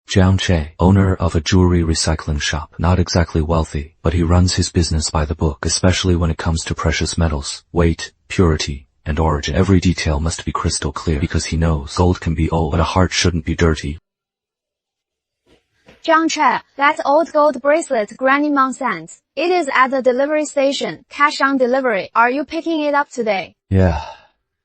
Jiang Che, owner of a jewelry recycling shop, not exactly wealthy, but he runs his business by the book, especially when it comes to precious metals, weight, purity, and origin. Every detail must be crystal clear because he knows gold can be old, but a heart shouldn't be dirty. Jiang Che, that old gold bracelet Grandma Meng sent. It is at the delivery station, cash on delivery. Are you picking it up today? Yeah.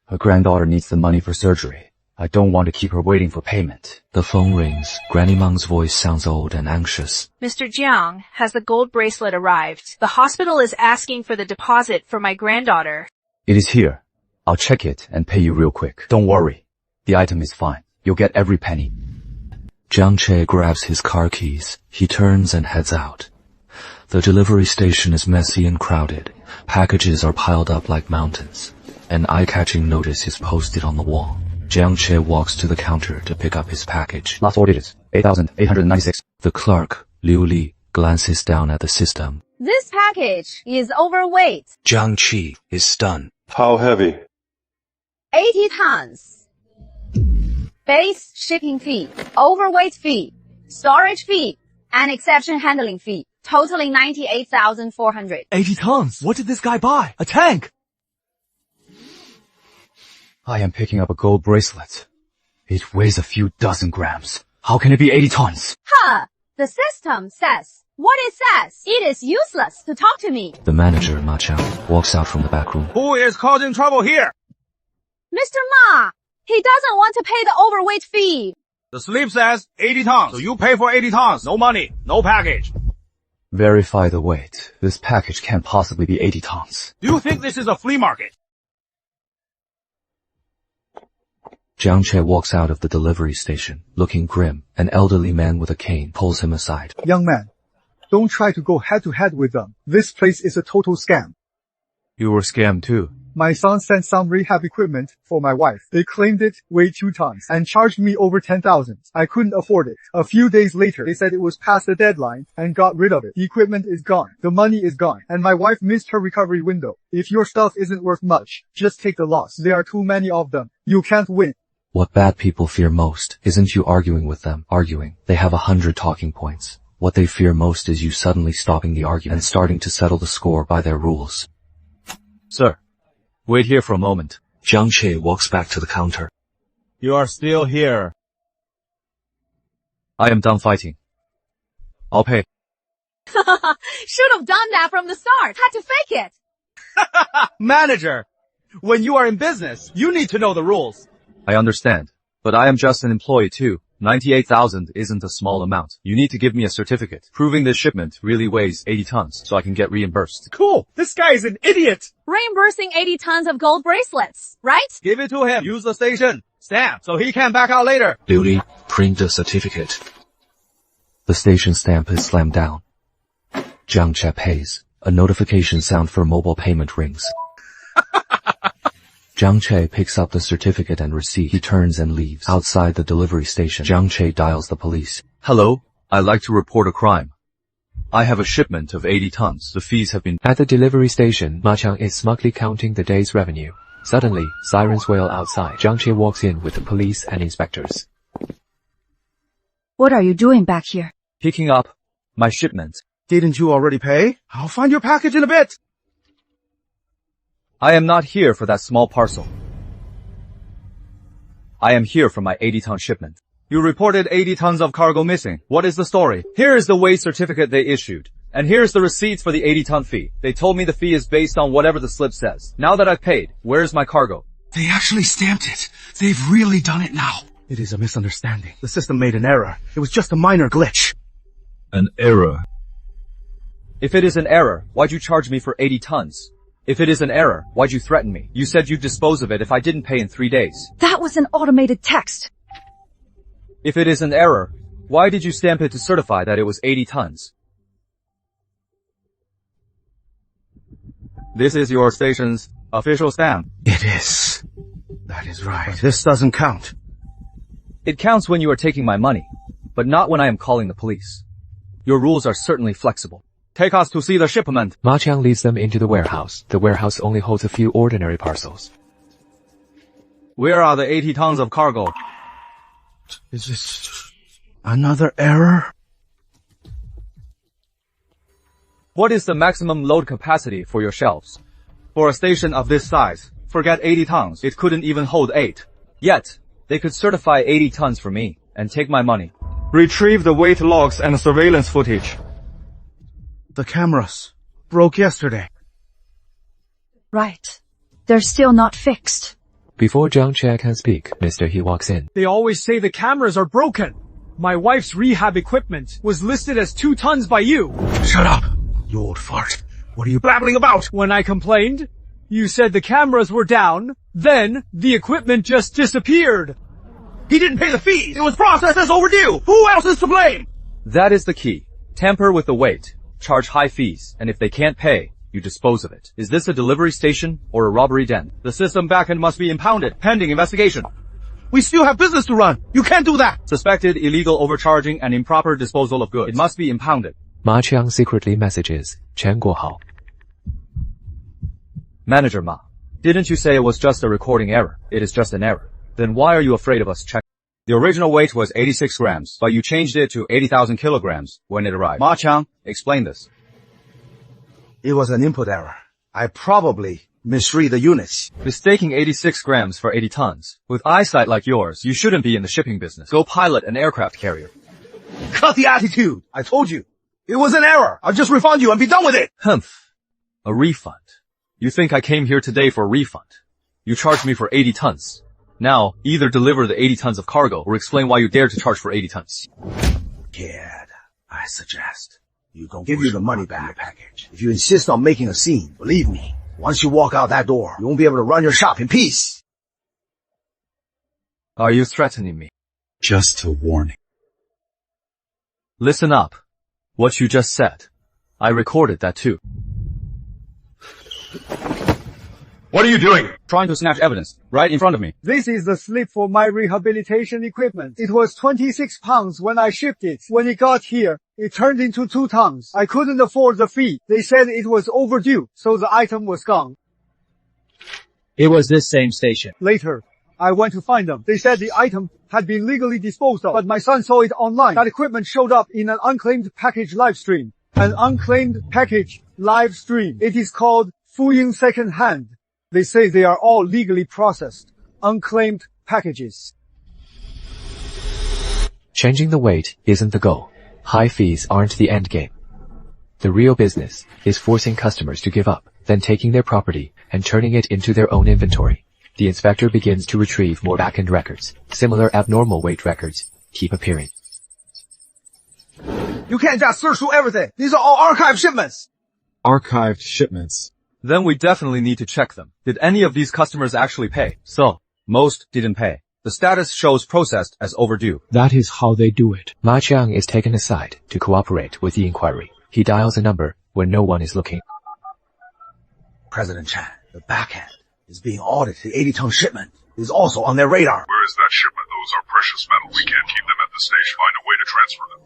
Her granddaughter needs the money for surgery. I don't want to keep her waiting for payment. The phone rings. Granny Meng's voice sounds old and anxious. Mr. Jiang, has the gold bracelet arrived? The hospital is asking for the deposit for my granddaughter. It is here. I'll check it and pay you real quick. Don't worry. The item is fine. You'll get every penny. Jiang Che grabs his car keys. He turns and heads out. The delivery station is messy and crowded. Packages are piled up like mountains. An eye-catching notice is posted on the wall. Jiang Che walks to the counter to pick up his package. Last four digits, 8,896. The clerk, Liu Li, glances down at the system. This package is overweight. Jiang Che is stunned. How heavy? 80 tons. Base shipping fee, overweight fee, storage fee, and exception handling fee, totaling 98,400. 80 tons? What did this guy buy? A tank! I am picking up a gold bracelet. It weighs a few dozen grams. How can it be 80 tons? Ha! The system says what it says. It is useless to talk to me. The manager, Ma Chang, walks out from the back room. Who is causing trouble here? Mr. Ma, he doesn't want to pay the overweight fee. The slip says 80 tons, so you pay for 80 tons. No money, no package. Verify the weight. This package can't possibly be 80 tons. Do you think this is a flea market? Jiang Che walks out of the delivery station, looking grim. An elderly man with a cane pulls him aside. Young man, don't try to go head-to-head with them. This place is a total scam. You were scammed too. My son sent some rehab equipment for my wife. They claimed it weighed 2 tons and charged me over 10,000. I couldn't afford it. A few days later, they said it was past the deadline and got rid of it. The equipment is gone. The money is gone. And my wife missed her recovery window. If your stuff isn't worth much, just take the loss. There are too many of them. You can't win. What bad people fear most isn't you arguing with them. They have 100 talking points. What they fear most is you suddenly stopping the argument and starting to settle the score by their rules. Sir, wait here for a moment. Jiang Che walks back to the counter. You are still here. I am done fighting. I'll pay. Should have done that from the start. Had to fake it. Manager, when you are in business, you need to know the rules. I understand, but I am just an employee too. 98,000 isn't a small amount. You need to give me a certificate proving this shipment really weighs 80 tons so I can get reimbursed. Cool. This guy is an idiot. Reimbursing 80 tons of gold bracelets, right? Give it to him. Use the station stamp so he can back out later. Liu Li, print the certificate. The station stamp is slammed down. Jiang Che pays. A notification sound for mobile payment rings. Jiang Che picks up the certificate and receipt. He turns and leaves. Outside the delivery station, Jiang Che dials the police. Hello, I'd like to report a crime. I have a shipment of 80 tons. The fees have been... At the delivery station, Ma Chang is smugly counting the day's revenue. Suddenly, sirens wail outside. Jiang Che walks in with the police and inspectors. What are you doing back here? Picking up my shipment. Didn't you already pay? I'll find your package in a bit. I am not here for that small parcel. I am here for my 80-ton shipment. You reported 80 tons of cargo missing. What is the story? Here is the weight certificate they issued. And here's the receipts for the 80-ton fee. They told me the fee is based on whatever the slip says. Now that I've paid, where's my cargo? They actually stamped it. They've really done it now. It is a misunderstanding. The system made an error. It was just a minor glitch. An error? If it is an error, why'd you charge me for 80 tons? If it is an error, why'd you threaten me? You said you'd dispose of it if I didn't pay in 3 days. That was an automated text. If it is an error, why did you stamp it to certify that it was 80 tons? This is your station's official stamp. It is. That is right. But this doesn't count. It counts when you are taking my money, but not when I am calling the police. Your rules are certainly flexible. Take us to see the shipment. Ma Chang leads them into the warehouse. The warehouse only holds a few ordinary parcels. Where are the 80 tons of cargo? Is this... Another error? What is the maximum load capacity for your shelves? For a station of this size, forget 80 tons, it couldn't even hold 8. Yet, they could certify 80 tons for me, and take my money. Retrieve the weight logs and surveillance footage. The cameras broke yesterday. Right. They're still not fixed. Before Jiang Che can speak, Mr. He walks in. They always say the cameras are broken. My wife's rehab equipment was listed as 2 tons by you. Shut up, you old fart. What are you blabbling about? When I complained, you said the cameras were down, then the equipment just disappeared. He didn't pay the fees. It was processed as overdue. Who else is to blame? That is the key. Tamper with the weight, charge high fees, and if they can't pay, you dispose of it. Is this a delivery station or a robbery den? The system backend must be impounded, pending investigation. We still have business to run. You can't do that. Suspected illegal overcharging and improper disposal of goods. It must be impounded. Ma Qiang secretly messages Chen Guohao. Manager Ma, didn't you say it was just a recording error? It is just an error. Then why are you afraid of us checking? The original weight was 86 grams, but you changed it to 80,000 kilograms when it arrived. Ma Qiang, explain this. It was an input error. I probably misread the units. Mistaking 86 grams for 80 tons. With eyesight like yours, you shouldn't be in the shipping business. Go pilot an aircraft carrier. Cut the attitude. I told you. It was an error. I'll just refund you and be done with it. Humph. A refund. You think I came here today for a refund? You charged me for 80 tons. Now, either deliver the 80 tons of cargo or explain why you dare to charge for 80 tons. Kid, I suggest you don't give you the money back package. If you insist on making a scene, believe me, once you walk out that door, you won't be able to run your shop in peace. Are you threatening me? Just a warning. Listen up. What you just said. I recorded that too. What are you doing? Trying to snatch evidence, right in front of me. This is the slip for my rehabilitation equipment. It was 26 pounds when I shipped it. When it got here, it turned into 2 tons. I couldn't afford the fee. They said it was overdue, so the item was gone. It was this same station. Later, I went to find them. They said the item had been legally disposed of, but my son saw it online. That equipment showed up in an unclaimed package live stream. An unclaimed package live stream. It is called Fuying Second Hand. They say they are all legally processed, unclaimed packages. Changing the weight isn't the goal. High fees aren't the end game. The real business is forcing customers to give up, then taking their property and turning it into their own inventory. The inspector begins to retrieve more back-end records. Similar abnormal weight records keep appearing. You can't just search through everything. These are all archived shipments. Archived shipments. Then we definitely need to check them. Did any of these customers actually pay? So, most didn't pay. The status shows processed as overdue. That is how they do it. Ma Qiang is taken aside to cooperate with the inquiry. He dials a number when no one is looking. President Chan, the backhand is being audited. The 80-ton shipment is also on their radar. Where is that shipment? Those are precious metals. We can't keep them at the station. Find a way to transfer them.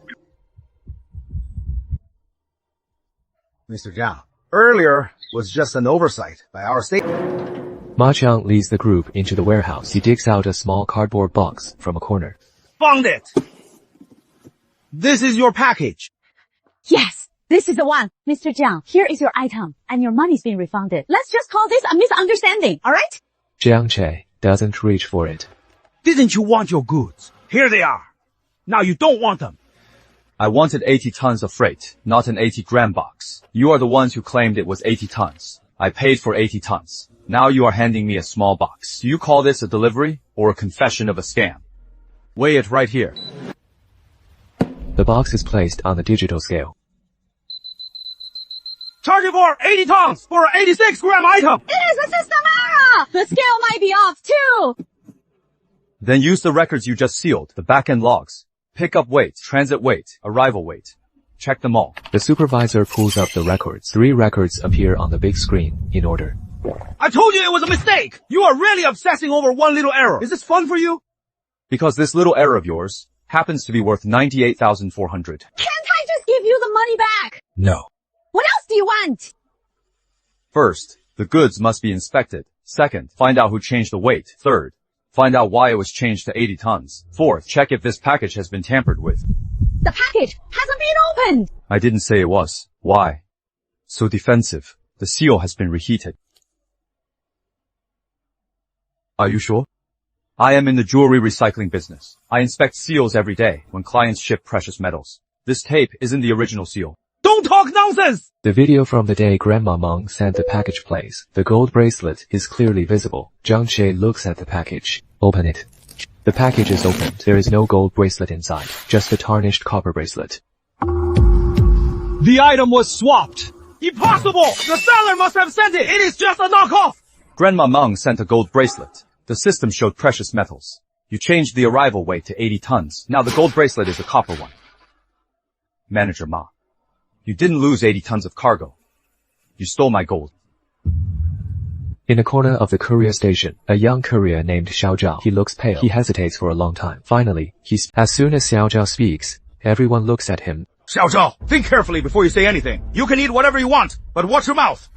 Mr. Jiang, earlier was just an oversight by our state. Ma Qiang leads the group into the warehouse. He digs out a small cardboard box from a corner. Found it! This is your package. Yes, this is the one. Mr. Jiang, here is your item, and your money's been refunded. Let's just call this a misunderstanding, alright? Jiang Che doesn't reach for it. Didn't you want your goods? Here they are. Now you don't want them. I wanted 80 tons of freight, not an 80-gram box. You are the ones who claimed it was 80 tons. I paid for 80 tons. Now you are handing me a small box. Do you call this a delivery or a confession of a scam? Weigh it right here. The box is placed on the digital scale. Charging for 80 tons for an 86-gram item. It is a system error! The scale might be off too! Then use the records you just sealed, the back-end logs. Pickup weight, transit weight, arrival weight. Check them all. The supervisor pulls up the records. 3 records appear on the big screen in order. I told you it was a mistake! You are really obsessing over one little error. Is this fun for you? Because this little error of yours happens to be worth 98,400. Can't I just give you the money back? No. What else do you want? First, the goods must be inspected. Second, find out who changed the weight. Third, Find out why it was changed to 80 tons. Fourth, check if this package has been tampered with. The package hasn't been opened! I didn't say it was. Why? So defensive. The seal has been reheated. Are you sure? I am in the jewelry recycling business. I inspect seals every day when clients ship precious metals. This tape isn't the original seal. Don't talk nonsense! The video from the day Grandma Meng sent the package plays. The gold bracelet is clearly visible. Jiang Che looks at the package. Open it. The package is opened. There is no gold bracelet inside, just a tarnished copper bracelet. The item was swapped. Impossible! The seller must have sent it! It is just a knockoff! Grandma Meng sent a gold bracelet. The system showed precious metals. You changed the arrival weight to 80 tons. Now the gold bracelet is a copper one. Manager Ma, you didn't lose 80 tons of cargo. You stole my gold. In a corner of the courier station, a young courier named Xiao Zhao. He looks pale. He hesitates for a long time. Finally, as soon as Xiao Zhao speaks, everyone looks at him. Xiao Zhao, think carefully before you say anything. You can eat whatever you want, but watch your mouth.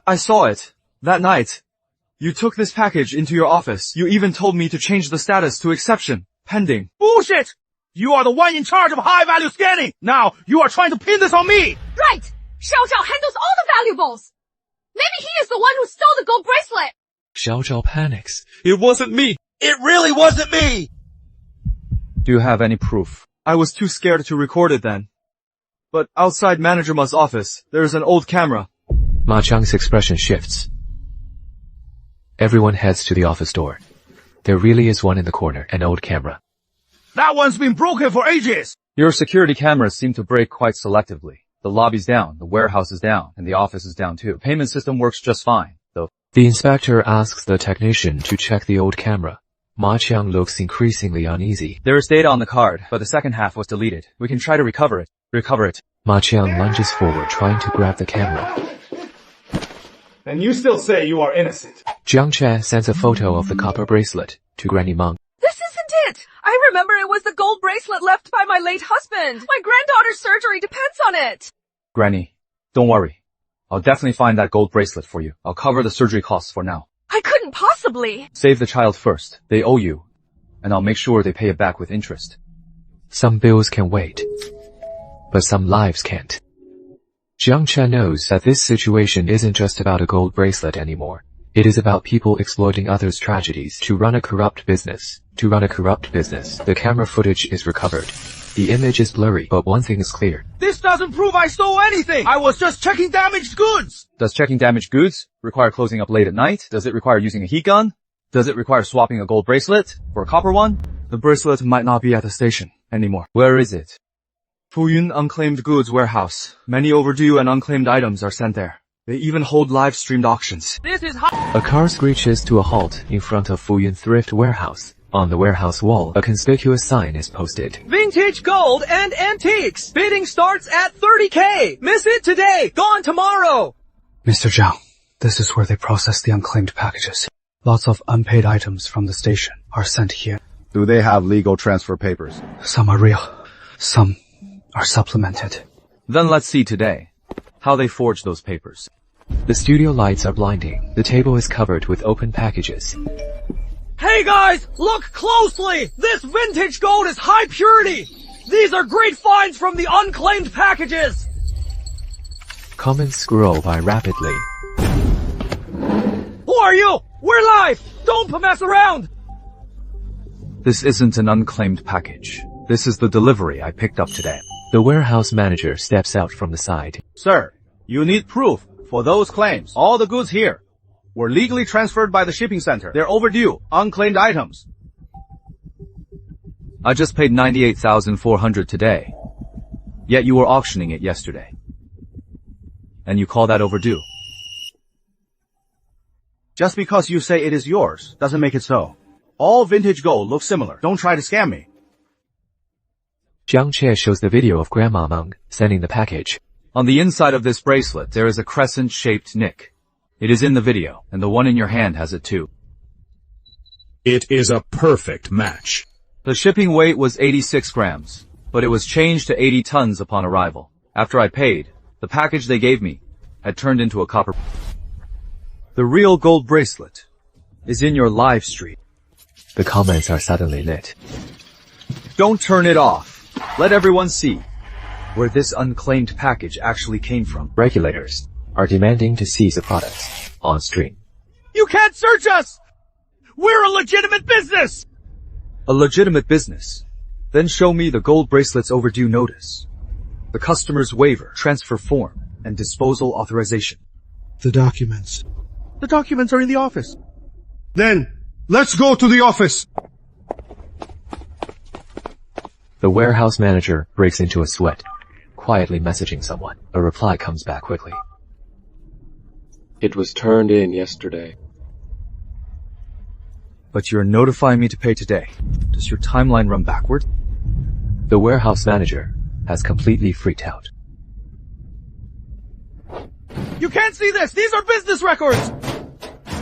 I saw it. That night. You took this package into your office. You even told me to change the status to exception, pending. Bullshit! You are the one in charge of high-value scanning. Now, you are trying to pin this on me. Right! Xiao Zhao handles all the valuables! Maybe he is the one who stole the gold bracelet! Xiao Zhao panics. It wasn't me! It really wasn't me! Do you have any proof? I was too scared to record it then. But outside Manager Ma's office, there is an old camera. Ma Chang's expression shifts. Everyone heads to the office door. There really is one in the corner, an old camera. That one's been broken for ages! Your security cameras seem to break quite selectively. The lobby's down, the warehouse is down, and the office is down too. The payment system works just fine, though. The inspector asks the technician to check the old camera. Ma Qiang looks increasingly uneasy. There is data on the card, but the second half was deleted. We can try to recover it. Ma Qiang lunges forward, trying to grab the camera. And you still say you are innocent. Jiang Che sends a photo of the copper bracelet to Granny Meng. This isn't it! I remember it was the gold bracelet left by my late husband. My granddaughter's surgery depends on it. Granny, don't worry. I'll definitely find that gold bracelet for you. I'll cover the surgery costs for now. I couldn't possibly. Save the child first. They owe you. And I'll make sure they pay it back with interest. Some bills can wait, but some lives can't. Jiang Che knows that this situation isn't just about a gold bracelet anymore. It is about people exploiting others' tragedies to run a corrupt business. The camera footage is recovered. The image is blurry, but one thing is clear. This doesn't prove I stole anything! I was just checking damaged goods! Does checking damaged goods require closing up late at night? Does it require using a heat gun? Does it require swapping a gold bracelet for a copper one? The bracelet might not be at the station anymore. Where is it? Fuyun Unclaimed Goods Warehouse. Many overdue and unclaimed items are sent there. They even hold live-streamed auctions. This is A car screeches to a halt in front of Fuyun Thrift Warehouse. On the warehouse wall, a conspicuous sign is posted. Vintage gold and antiques. Bidding starts at 30K. Miss it today. Gone tomorrow. Mr. Zhao, this is where they process the unclaimed packages. Lots of unpaid items from the station are sent here. Do they have legal transfer papers? Some are real. Some are supplemented. Then let's see today how they forged those papers. The studio lights are blinding. The table is covered with open packages. Hey guys, look closely! This vintage gold is high purity! These are great finds from the unclaimed packages! Comments scroll by rapidly. Who are you? We're live! Don't mess around! This isn't an unclaimed package. This is the delivery I picked up today. The warehouse manager steps out from the side. Sir, you need proof for those claims. All the goods here were legally transferred by the shipping center. They're overdue, unclaimed items. I just paid $98,400 today. Yet you were auctioning it yesterday. And you call that overdue? Just because you say it is yours doesn't make it so. All vintage gold looks similar. Don't try to scam me. Jiang Che shows the video of Grandma Meng sending the package. On the inside of this bracelet, there is a crescent-shaped nick. It is in the video, and the one in your hand has it too. It is a perfect match. The shipping weight was 86 grams, but it was changed to 80 tons upon arrival. After I paid, the package they gave me had turned into a copper. The real gold bracelet is in your live stream. The comments are suddenly lit. Don't turn it off. Let everyone see where this unclaimed package actually came from. Regulators are demanding to seize the products on stream. You can't search us! We're a legitimate business! A legitimate business? Then show me the gold bracelet's overdue notice, the customer's waiver, transfer form, and disposal authorization. The documents. The documents are in the office. Then, let's go to the office! The warehouse manager breaks into a sweat, quietly messaging someone. A reply comes back quickly. It was turned in yesterday. But you're notifying me to pay today. Does your timeline run backward? The warehouse manager has completely freaked out. You can't see this! These are business records!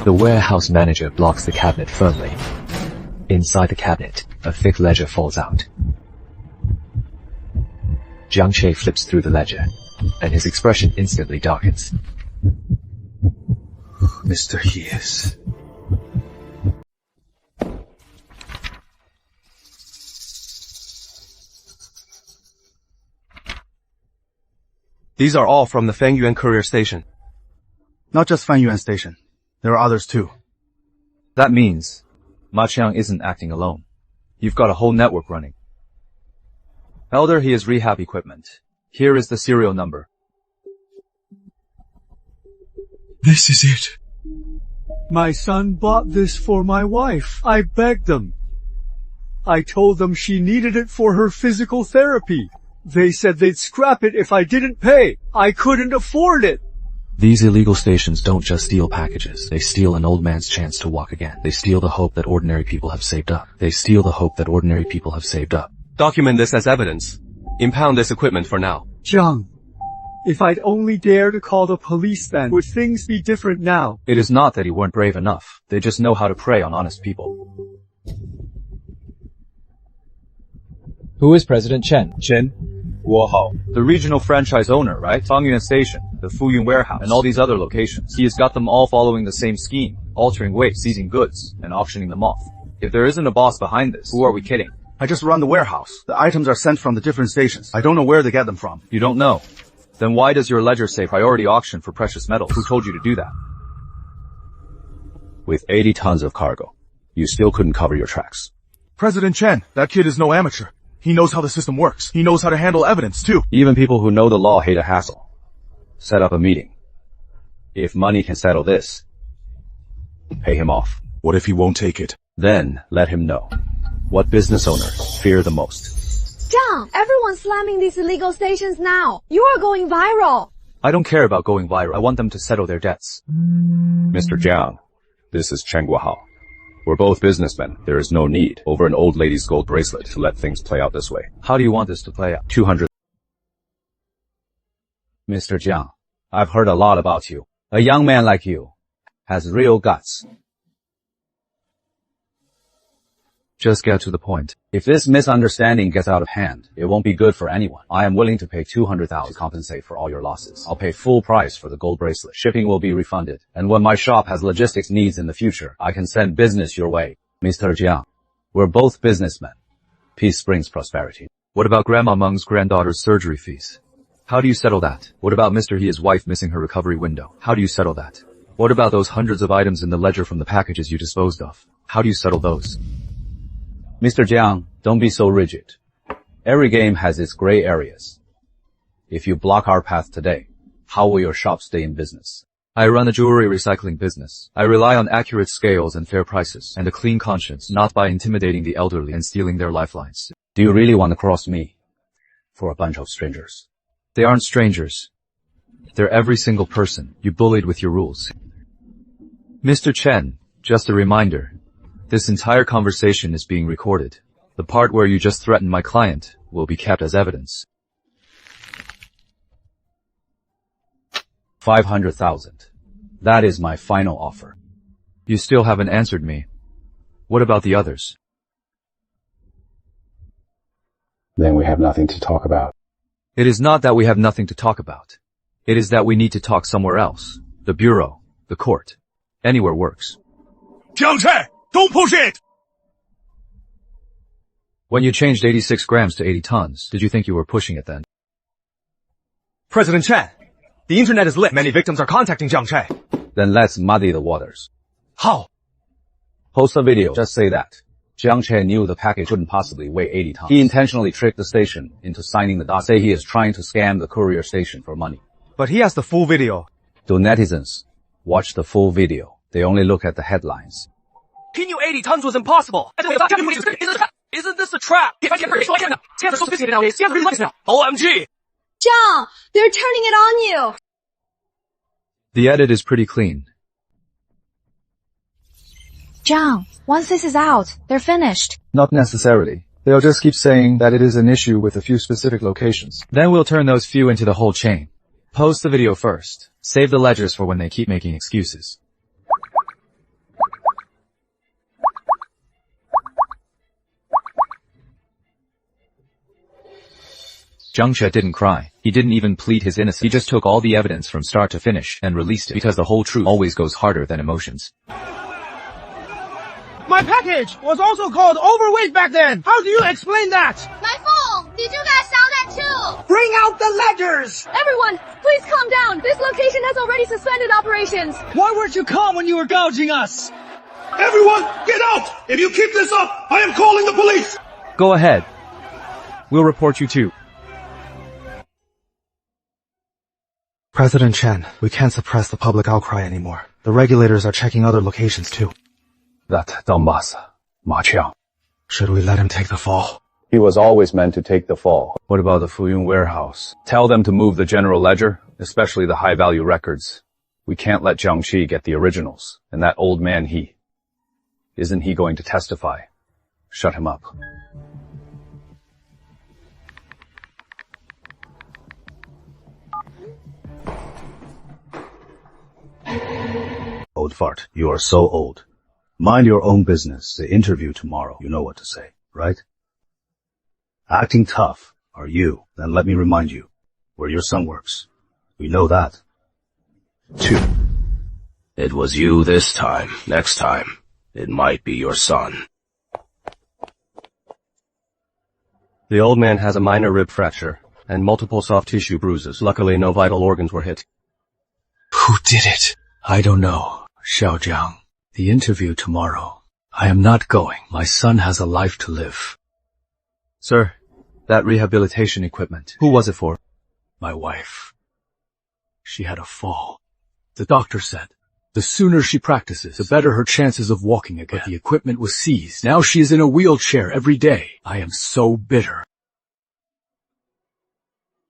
The warehouse manager blocks the cabinet firmly. Inside the cabinet, a thick ledger falls out. Jiang Che flips through the ledger, and his expression instantly darkens. Mr. Yes. These are all from the Fangyuan courier station. Not just Fangyuan station. There are others too. That means Ma Qiang isn't acting alone. You've got a whole network running. Elder, he is rehab equipment. Here is the serial number. This is it. My son bought this for my wife. I begged them. I told them she needed it for her physical therapy. They said they'd scrap it if I didn't pay. I couldn't afford it. These illegal stations don't just steal packages. They steal an old man's chance to walk again. They steal the hope that ordinary people have saved up. They steal the hope that ordinary people have saved up. Document this as evidence. Impound this equipment for now. Jiang, if I'd only dare to call the police then, would things be different now? It is not that you weren't brave enough. They just know how to prey on honest people. Who is President Chen? Chen? Guohao. The regional franchise owner, right? Fangyuan Station, the Fuyun warehouse, and all these other locations. He has got them all following the same scheme, altering weight, seizing goods, and auctioning them off. If there isn't a boss behind this, who are we kidding? I just run the warehouse. The items are sent from the different stations. I don't know where they get them from. You don't know? Then why does your ledger say priority auction for precious metals? Who told you to do that? With 80 tons of cargo, you still couldn't cover your tracks. President Chen, that kid is no amateur. He knows how the system works. He knows how to handle evidence, too. Even people who know the law hate a hassle. Set up a meeting. If money can settle this, pay him off. What if he won't take it? Then let him know. What business owners fear the most? Jiang, everyone's slamming these illegal stations now. You are going viral. I don't care about going viral. I want them to settle their debts. Mr. Jiang, this is Chen Guohao. We're both businessmen. There is no need over an old lady's gold bracelet to let things play out this way. How do you want this to play out? 200. Mr. Jiang, I've heard a lot about you. A young man like you has real guts. Just get to the point. If this misunderstanding gets out of hand, it won't be good for anyone. I am willing to pay 200,000 to compensate for all your losses. I'll pay full price for the gold bracelet. Shipping will be refunded. And when my shop has logistics needs in the future, I can send business your way. Mr. Jiang, we're both businessmen. Peace brings prosperity. What about Grandma Meng's granddaughter's surgery fees? How do you settle that? What about Mr. He's wife missing her recovery window? How do you settle that? What about those hundreds of items in the ledger from the packages you disposed of? How do you settle those? Mr. Jiang, don't be so rigid. Every game has its gray areas. If you block our path today, how will your shop stay in business? I run a jewelry recycling business. I rely on accurate scales and fair prices, and a clean conscience, not by intimidating the elderly and stealing their lifelines. Do you really want to cross me for a bunch of strangers? They aren't strangers. They're every single person you bullied with your rules. Mr. Chen, just a reminder. This entire conversation is being recorded. The part where you just threatened my client will be kept as evidence. 500,000. That is my final offer. You still haven't answered me. What about the others? Then we have nothing to talk about. It is not that we have nothing to talk about. It is that we need to talk somewhere else. The bureau, the court, anywhere works. Jiang Che, don't push it! When you changed 86 grams to 80 tons, did you think you were pushing it then? President Chen, the internet is lit. Many victims are contacting Jiang Che. Then let's muddy the waters. How? Post a video, just say that. Jiang Che knew the package couldn't possibly weigh 80 tons. He intentionally tricked the station into signing the document. Say he is trying to scam the courier station for money. But he has the full video. To netizens, watch the full video. They only look at the headlines. He knew 80 tons was impossible. Isn't this a trap? Scams are so sophisticated nowadays. Scams really like now. OMG! Jiang, they're turning it on you. The edit is pretty clean. Jiang, once this is out, they're finished. Not necessarily. They'll just keep saying that it is an issue with a few specific locations. Then we'll turn those few into the whole chain. Post the video first. Save the ledgers for when they keep making excuses. Jiang Che didn't cry. He didn't even plead his innocence. He just took all the evidence from start to finish and released it because the whole truth always goes harder than emotions. My package was also called overweight back then. How do you explain that? My phone! Did you guys sound that too? Bring out the ledgers! Everyone, please calm down. This location has already suspended operations. Why weren't you calm when you were gouging us? Everyone, get out! If you keep this up, I am calling the police! Go ahead. We'll report you too. President Chen, we can't suppress the public outcry anymore. The regulators are checking other locations too. That dumbass, Ma Qiang. Should we let him take the fall? He was always meant to take the fall. What about the Fuyun warehouse? Tell them to move the general ledger, especially the high-value records. We can't let Jiang Che get the originals. And that old man, isn't he going to testify? Shut him up. Old fart, you are so old. Mind your own business. The interview tomorrow, you know what to say, right? Acting tough are you. Then let me remind you where your son works. We know that. 2. It was you this time. Next time, it might be your son. The old man has a minor rib fracture and multiple soft tissue bruises. Luckily, no vital organs were hit. Who did it? I don't know. Xiao Jiang, the interview tomorrow. I am not going. My son has a life to live. Sir, that rehabilitation equipment, who was it for? My wife. She had a fall. The doctor said, the sooner she practices, the better her chances of walking again. But the equipment was seized. Now she is in a wheelchair every day. I am so bitter.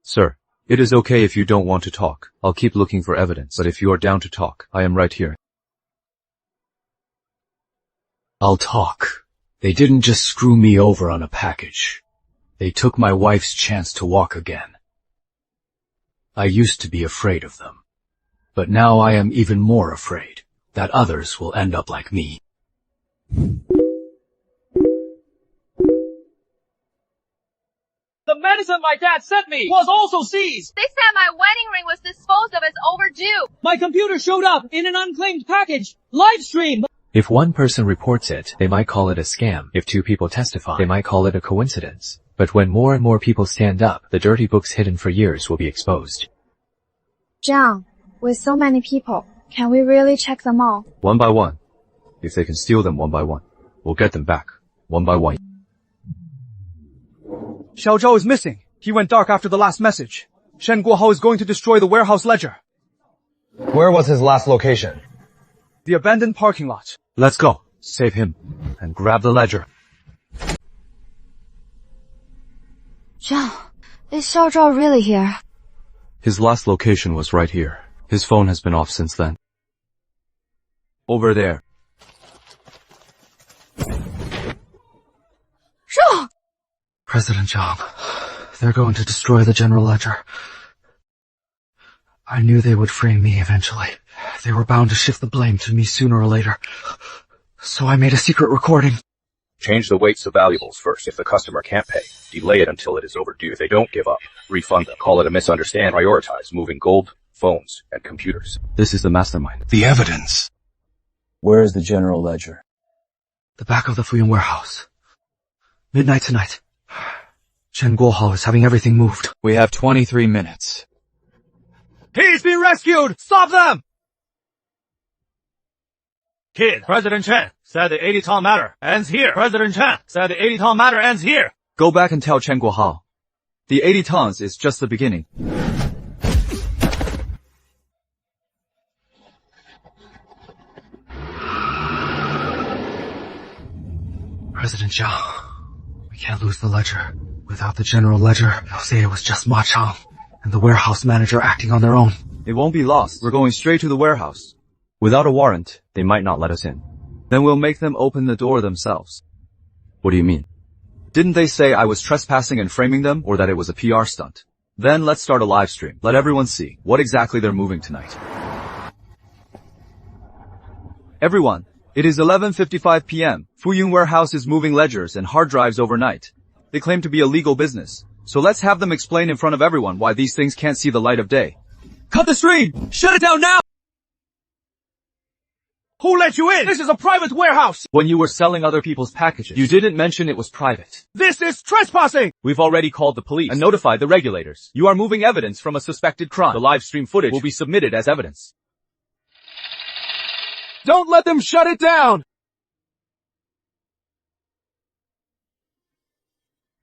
Sir, it is okay if you don't want to talk. I'll keep looking for evidence, but if you are down to talk, I am right here. I'll talk. They didn't just screw me over on a package. They took my wife's chance to walk again. I used to be afraid of them. But now I am even more afraid that others will end up like me. The medicine my dad sent me was also seized. They said my wedding ring was disposed of as overdue. My computer showed up in an unclaimed package. Live stream. If one person reports it, they might call it a scam. If 2 people testify, they might call it a coincidence. But when more and more people stand up, the dirty books hidden for years will be exposed. Jiang, with so many people, can we really check them all? One by one. If they can steal them one by one, we'll get them back, one by one. Xiao Zhao is missing. He went dark after the last message. Shen Guohao is going to destroy the warehouse ledger. Where was his last location? The abandoned parking lot. Let's go. Save him. And grab the ledger. Jiang, is Xiao Zhao really here? His last location was right here. His phone has been off since then. Over there. Zhao! President Jiang, they're going to destroy the general ledger. I knew they would frame me eventually. They were bound to shift the blame to me sooner or later. So I made a secret recording. Change the weights of valuables first. If the customer can't pay, delay it until it is overdue. If they don't give up, refund them. Call it a misunderstanding. Prioritize moving gold, phones, and computers. This is the mastermind. The evidence. Where is the general ledger? The back of the Fuyong warehouse. Midnight tonight. Chen Guohao is having everything moved. We have 23 minutes. He's been rescued! Stop them! Kid, President Chen said the 80-ton matter ends here. President Chen said the 80-ton matter ends here. Go back and tell Chen Guohao. The 80 tons is just the beginning. President Jiang, we can't lose the ledger. Without the general ledger, they'll say it was just Ma Chang and the warehouse manager acting on their own. It won't be lost. We're going straight to the warehouse. Without a warrant, they might not let us in. Then we'll make them open the door themselves. What do you mean? Didn't they say I was trespassing and framing them, or that it was a PR stunt? Then let's start a live stream. Let everyone see what exactly they're moving tonight. Everyone, it is 11:55 p.m. Fuyong Warehouse is moving ledgers and hard drives overnight. They claim to be a legal business. So let's have them explain in front of everyone why these things can't see the light of day. Cut the stream! Shut it down now! Who let you in? This is a private warehouse! When you were selling other people's packages, you didn't mention it was private. This is trespassing! We've already called the police and notified the regulators. You are moving evidence from a suspected crime. The live stream footage will be submitted as evidence. Don't let them shut it down!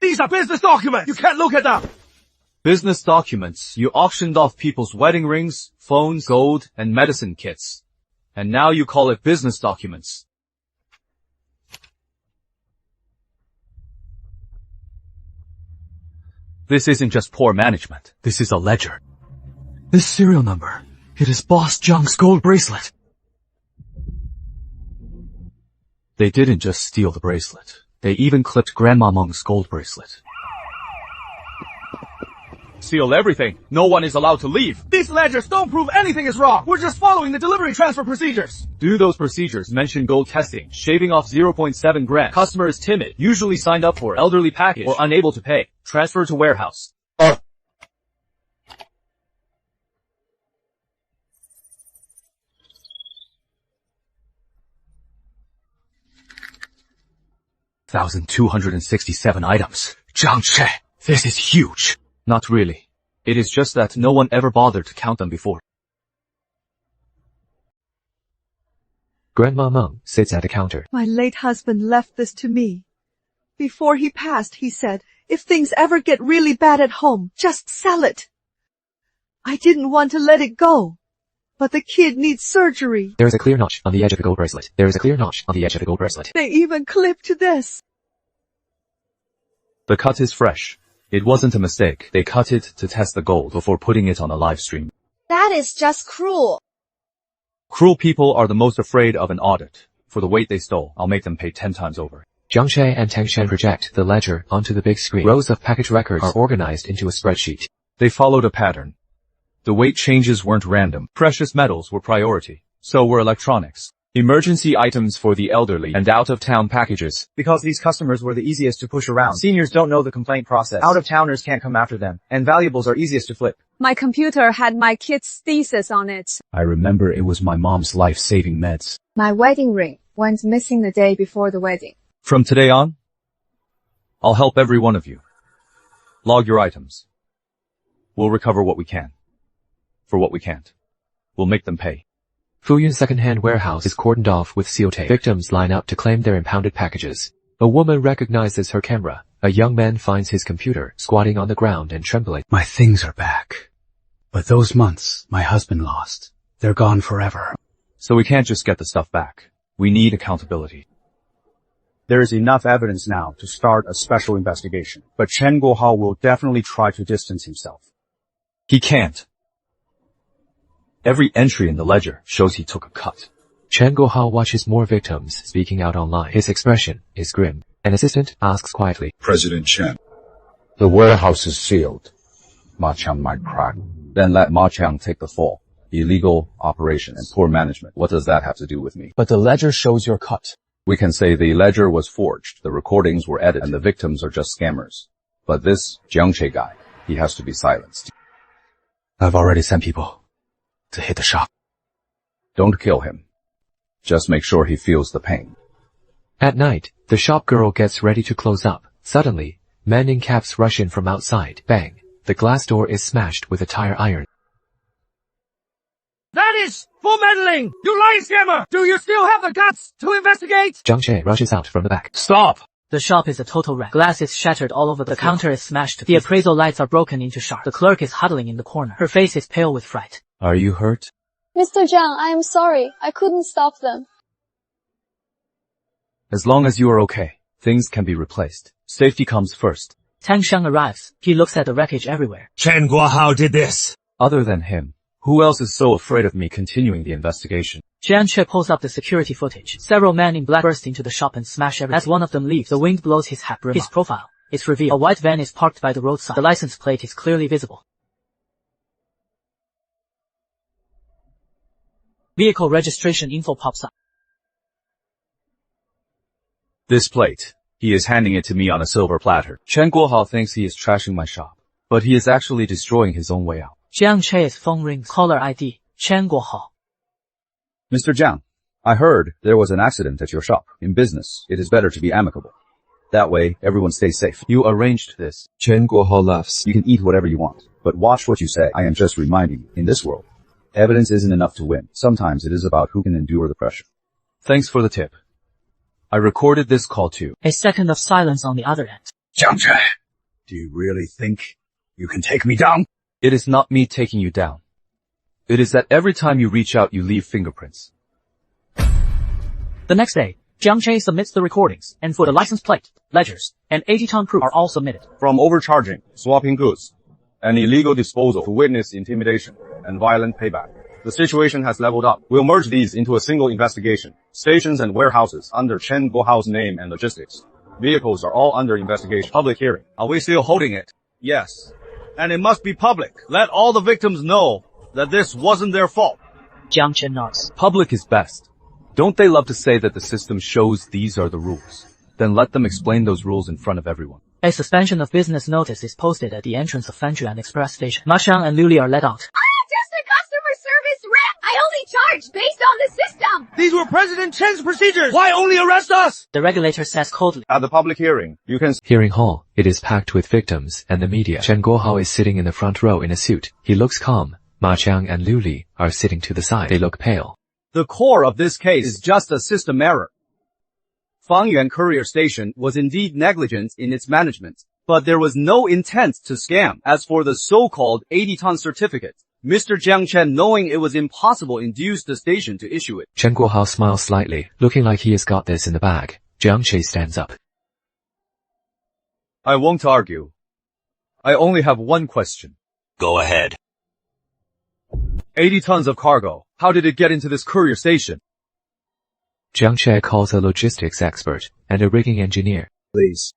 These are business documents! You can't look at them! Business documents. You auctioned off people's wedding rings, phones, gold, and medicine kits. And now you call it business documents. This isn't just poor management. This is a ledger. This serial number. It is Boss Jiang's gold bracelet. They didn't just steal the bracelet. They even clipped Grandma Meng's gold bracelet. Seal everything. No one is allowed to leave. These ledgers don't prove anything is wrong. We're just following the delivery transfer procedures. Do those procedures mention gold testing, shaving off 0.7 grams? Customer is timid, usually signed up for elderly package, or unable to pay. Transfer to warehouse. $1,267 items. Jiang Che, this is huge. Not really. It is just that no one ever bothered to count them before. Grandma Meng sits at a counter. My late husband left this to me. Before he passed, he said, if things ever get really bad at home, just sell it. I didn't want to let it go. But the kid needs surgery. There is a clear notch on the edge of the gold bracelet. There is a clear notch on the edge of the gold bracelet. They even clipped this. The cut is fresh. It wasn't a mistake. They cut it to test the gold before putting it on a live stream. That is just cruel. Cruel people are the most afraid of an audit. For the weight they stole, I'll make them pay 10 times over. Jiang Che and Tang Shen project the ledger onto the big screen. Rows of package records are organized into a spreadsheet. They followed a pattern. The weight changes weren't random. Precious metals were priority. So were electronics. Emergency items for the elderly and out-of-town packages. Because these customers were the easiest to push around. Seniors don't know the complaint process. Out-of-towners can't come after them. And valuables are easiest to flip. My computer had my kid's thesis on it. I remember it was my mom's life-saving meds. My wedding ring went missing the day before the wedding. From today on, I'll help every one of you. Log your items. We'll recover what we can. For what we can't, we'll make them pay. Fuyong second-hand warehouse is cordoned off with seal tape. Victims line up to claim their impounded packages. A woman recognizes her camera. A young man finds his computer, squatting on the ground and trembling. My things are back. But those months my husband lost, they're gone forever. So we can't just get the stuff back. We need accountability. There is enough evidence now to start a special investigation. But Chen Guohao will definitely try to distance himself. He can't. Every entry in the ledger shows he took a cut. Chen Guohao watches more victims speaking out online. His expression is grim. An assistant asks quietly, President Chen. The warehouse is sealed. Ma Chang might crack. Then let Ma Chang take the fall. Illegal operations and poor management. What does that have to do with me? But the ledger shows your cut. We can say the ledger was forged, the recordings were edited, and the victims are just scammers. But this Jiang Che guy, he has to be silenced. I've already sent people to hit the shop. Don't kill him. Just make sure he feels the pain. At night, the shop girl gets ready to close up. Suddenly, men in caps rush in from outside. Bang! The glass door is smashed with a tire iron. That is full meddling! You lying scammer! Do you still have the guts to investigate? Jiang Che rushes out from the back. Stop! The shop is a total wreck. Glass is shattered all over the counter is smashed. The appraisal lights are broken into shards. The clerk is huddling in the corner. Her face is pale with fright. Are you hurt? Mr. Jiang, I am sorry. I couldn't stop them. As long as you are okay, things can be replaced. Safety comes first. Tang Xiang arrives. He looks at the wreckage everywhere. Chen Guohao did this. Other than him, who else is so afraid of me continuing the investigation? Jiang Che pulls up the security footage. Several men in black burst into the shop and smash everything. As one of them leaves, the wind blows his hat brim off. His profile is revealed. A white van is parked by the roadside. The license plate is clearly visible. Vehicle registration info pops up. This plate. He is handing it to me on a silver platter. Chen Guohao thinks he is trashing my shop, but he is actually destroying his own way out. Jiang Che's phone rings. Caller ID, Chen Guohao. Mr. Jiang, I heard there was an accident at your shop. In business, it is better to be amicable. That way, everyone stays safe. You arranged this. Chen Guohao laughs. You can eat whatever you want, but watch what you say. I am just reminding you, in this world, evidence isn't enough to win. Sometimes it is about who can endure the pressure. Thanks for the tip. I recorded this call too. A second of silence on the other end. Jiang Che, do you really think you can take me down? It is not me taking you down. It is that every time you reach out you leave fingerprints. The next day, Jiang Che submits the recordings, and for the license plate, ledgers, and 80-ton proof are all submitted. From overcharging, swapping goods, and illegal disposal to witness intimidation and violent payback, the situation has leveled up. We'll merge these into a single investigation. Stations and warehouses under Chen Guohao's name and logistics. Vehicles are all under investigation. Public hearing. Are we still holding it? Yes. And it must be public. Let all the victims know that this wasn't their fault. Jiang Che nods. Public is best. Don't they love to say that the system shows these are the rules? Then let them explain those rules in front of everyone. A suspension of business notice is posted at the entrance of Fanjuan Express Station. Ma Xiang and Liu Li are let out. I'm just a customer service rep. I only charge based on the system. These were President Chen's procedures. Why only arrest us? The regulator says coldly. At the public hearing, you can... Hearing hall. It is packed with victims and the media. Chen Guohao is sitting in the front row in a suit. He looks calm. Ma Xiang and Liu Li are sitting to the side. They look pale. The core of this case is just a system error. Fangyuan Courier Station was indeed negligent in its management, but there was no intent to scam. As for the so-called 80-ton certificate, Mr. Jiang Che, knowing it was impossible, induced the station to issue it. Chen Guohao smiles slightly, looking like he has got this in the bag. Jiang Che stands up. I won't argue. I only have one question. Go ahead. 80 tons of cargo. How did it get into this courier station? Jiang Che calls a logistics expert and a rigging engineer. Please.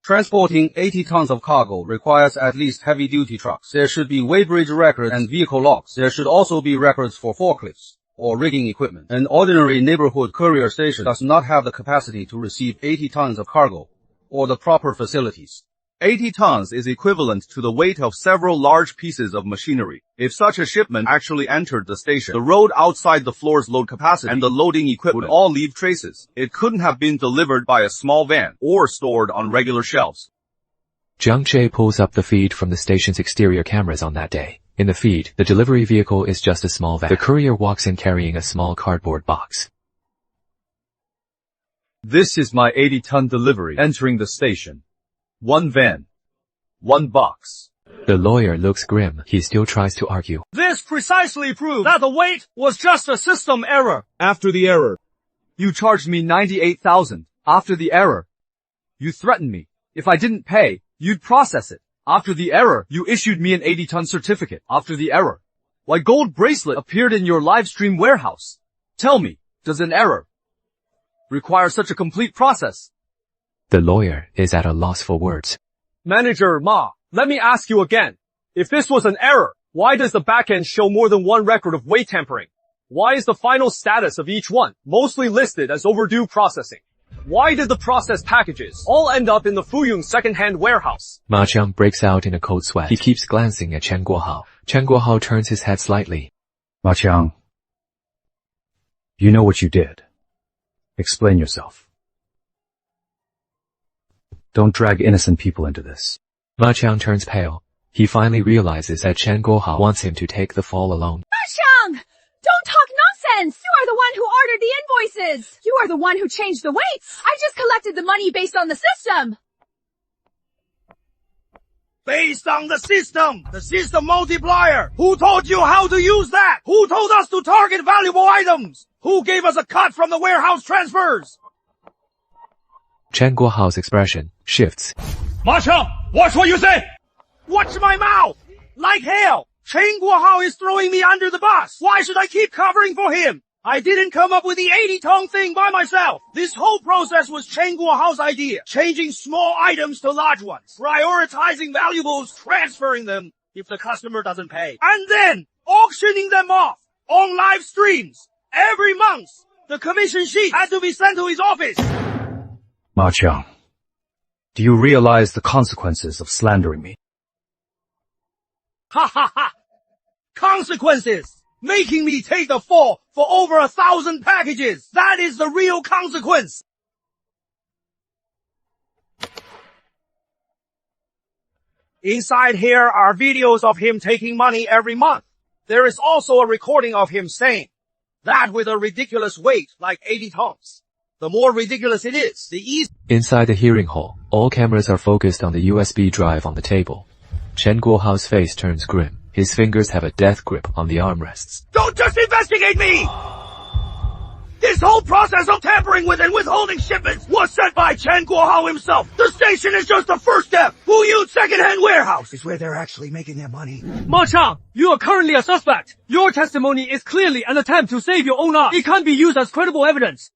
Transporting 80 tons of cargo requires at least heavy-duty trucks. There should be weighbridge records and vehicle logs. There should also be records for forklifts or rigging equipment. An ordinary neighborhood courier station does not have the capacity to receive 80 tons of cargo or the proper facilities. 80 tons is equivalent to the weight of several large pieces of machinery. If such a shipment actually entered the station, the road outside the floor's load capacity and the loading equipment would all leave traces. It couldn't have been delivered by a small van or stored on regular shelves. Jiang Che pulls up the feed from the station's exterior cameras on that day. In the feed, the delivery vehicle is just a small van. The courier walks in carrying a small cardboard box. This is my 80-ton delivery entering the station. One van. One box. The lawyer looks grim. He still tries to argue. This precisely proves that the weight was just a system error. After the error. You charged me 98,000 after the error. You threatened me. If I didn't pay, you'd process it. After the error, you issued me an 80-ton certificate. After the error. Why gold bracelet appeared in your live stream warehouse? Tell me, does an error require such a complete process? The lawyer is at a loss for words. Manager Ma, let me ask you again. If this was an error, why does the backend show more than one record of weight tampering? Why is the final status of each one mostly listed as overdue processing? Why did the processed packages all end up in the Fuyun second-hand warehouse? Ma Qiang breaks out in a cold sweat. He keeps glancing at Chen Guohao. Chen Guohao turns his head slightly. Ma Qiang, you know what you did. Explain yourself. Don't drag innocent people into this. Ma Qiang turns pale. He finally realizes that Chen Guohao wants him to take the fall alone. Ma Qiang! Don't talk nonsense! You are the one who ordered the invoices! You are the one who changed the weights! I just collected the money based on the system! Based on the system multiplier. Who taught you how to use that? Who told us to target valuable items? Who gave us a cut from the warehouse transfers? Chen Guohao's expression shifts. Ma Qiang, watch what you say! Watch my mouth! Like hell! Chen Guohao is throwing me under the bus! Why should I keep covering for him? I didn't come up with the 80-ton thing by myself. This whole process was Chen Guohao's idea. Changing small items to large ones. Prioritizing valuables, transferring them if the customer doesn't pay. And then auctioning them off on live streams. Every month, the commission sheet had to be sent to his office. Ma Qiang, do you realize the consequences of slandering me? Ha ha ha! Consequences! Making me take the fall for over 1,000 packages! That is the real consequence! Inside here are videos of him taking money every month. There is also a recording of him saying, that with a ridiculous weight like 80 tons. The more ridiculous it is, the easier. Inside the hearing hall, all cameras are focused on the USB drive on the table. Chen Guohao's face turns grim. His fingers have a death grip on the armrests. Don't just investigate me! This whole process of tampering with and withholding shipments was set by Chen Guohao himself. The station is just the first step. Wu Yu's second-hand warehouse is where they're actually making their money. Ma Qiang, you are currently a suspect. Your testimony is clearly an attempt to save your own ass. It can't be used as credible evidence.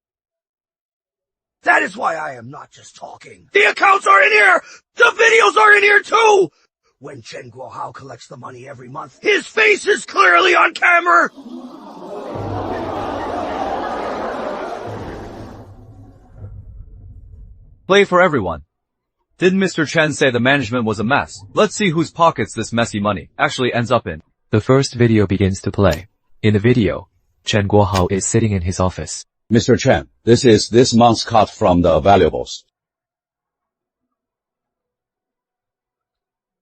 That is why I am not just talking. The accounts are in here! The videos are in here too! When Chen Guohao collects the money every month, his face is clearly on camera! Play for everyone. Didn't Mr. Chen say the management was a mess? Let's see whose pockets this messy money actually ends up in. The first video begins to play. In the video, Chen Guohao is sitting in his office. Mr. Chen, this is this month's cut from the valuables.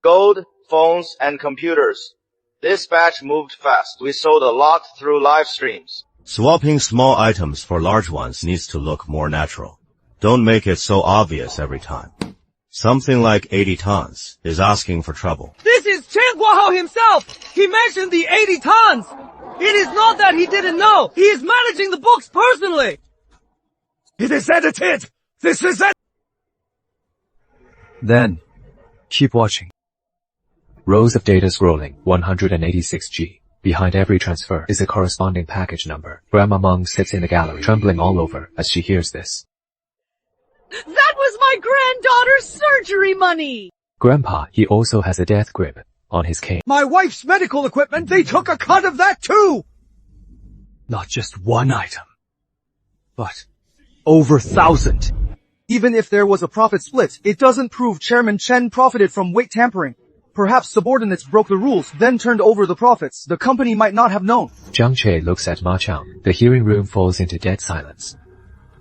Gold, phones, and computers. This batch moved fast. We sold a lot through live streams. Swapping small items for large ones needs to look more natural. Don't make it so obvious every time. Something like 80 tons is asking for trouble. This is Chen Guohao himself! He mentioned the 80 tons! It is not that he didn't know! He is managing the books personally! It is edited! This is it! Then, keep watching. Rows of data scrolling, 186G. Behind every transfer is a corresponding package number. Grandma Meng sits in the gallery, trembling all over as she hears this. That was my granddaughter's surgery money! Grandpa, he also has a death grip on his cane. My wife's medical equipment, they took a cut of that too! Not just one item, but over 1,000. Even if there was a profit split, it doesn't prove Chairman Chen profited from weight tampering. Perhaps subordinates broke the rules, then turned over the profits. The company might not have known. Jiang Che looks at Ma Qiang. The hearing room falls into dead silence.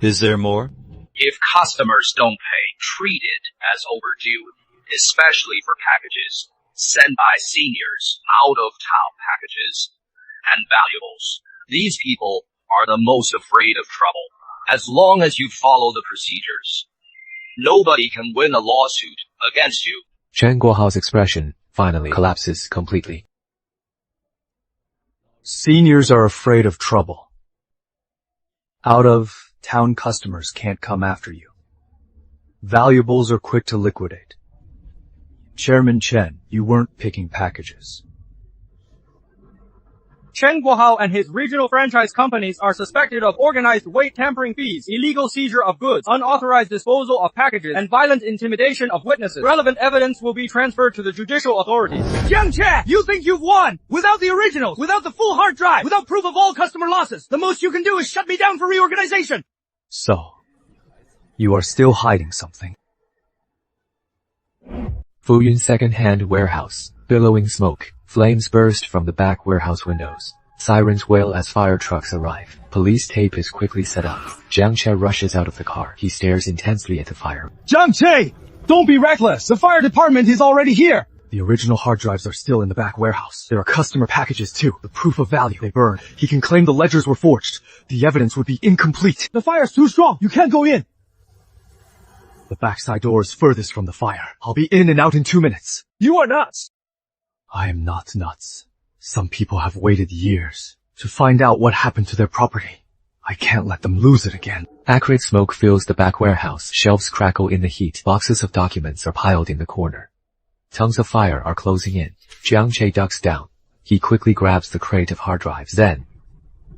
Is there more? If customers don't pay, treat it as overdue, especially for packages sent by seniors, out-of-town packages, and valuables. These people are the most afraid of trouble. As long as you follow the procedures, nobody can win a lawsuit against you. Chen Guohao's expression finally collapses completely. Seniors are afraid of trouble. Out-of-town customers can't come after you. Valuables are quick to liquidate. Chairman Chen, you weren't picking packages. Chen Guohao and his regional franchise companies are suspected of organized weight tampering fees, illegal seizure of goods, unauthorized disposal of packages, and violent intimidation of witnesses. Relevant evidence will be transferred to the judicial authorities. Jiang Che, you think you've won? Without the originals, without the full hard drive, without proof of all customer losses, the most you can do is shut me down for reorganization. So, you are still hiding something. Fuyun's second-hand warehouse. Billowing smoke. Flames burst from the back warehouse windows. Sirens wail as fire trucks arrive. Police tape is quickly set up. Jiang Che rushes out of the car. He stares intensely at the fire. Jiang Che! Don't be reckless! The fire department is already here! The original hard drives are still in the back warehouse. There are customer packages too. The proof of value. They burned. He can claim the ledgers were forged. The evidence would be incomplete. The fire's too strong. You can't go in. The backside door is furthest from the fire. I'll be in and out in 2 minutes. You are nuts. I am not nuts. Some people have waited years to find out what happened to their property. I can't let them lose it again. Acrid smoke fills the back warehouse. Shelves crackle in the heat. Boxes of documents are piled in the corner. Tongues of fire are closing in. Jiang Che ducks down. He quickly grabs the crate of hard drives. Then,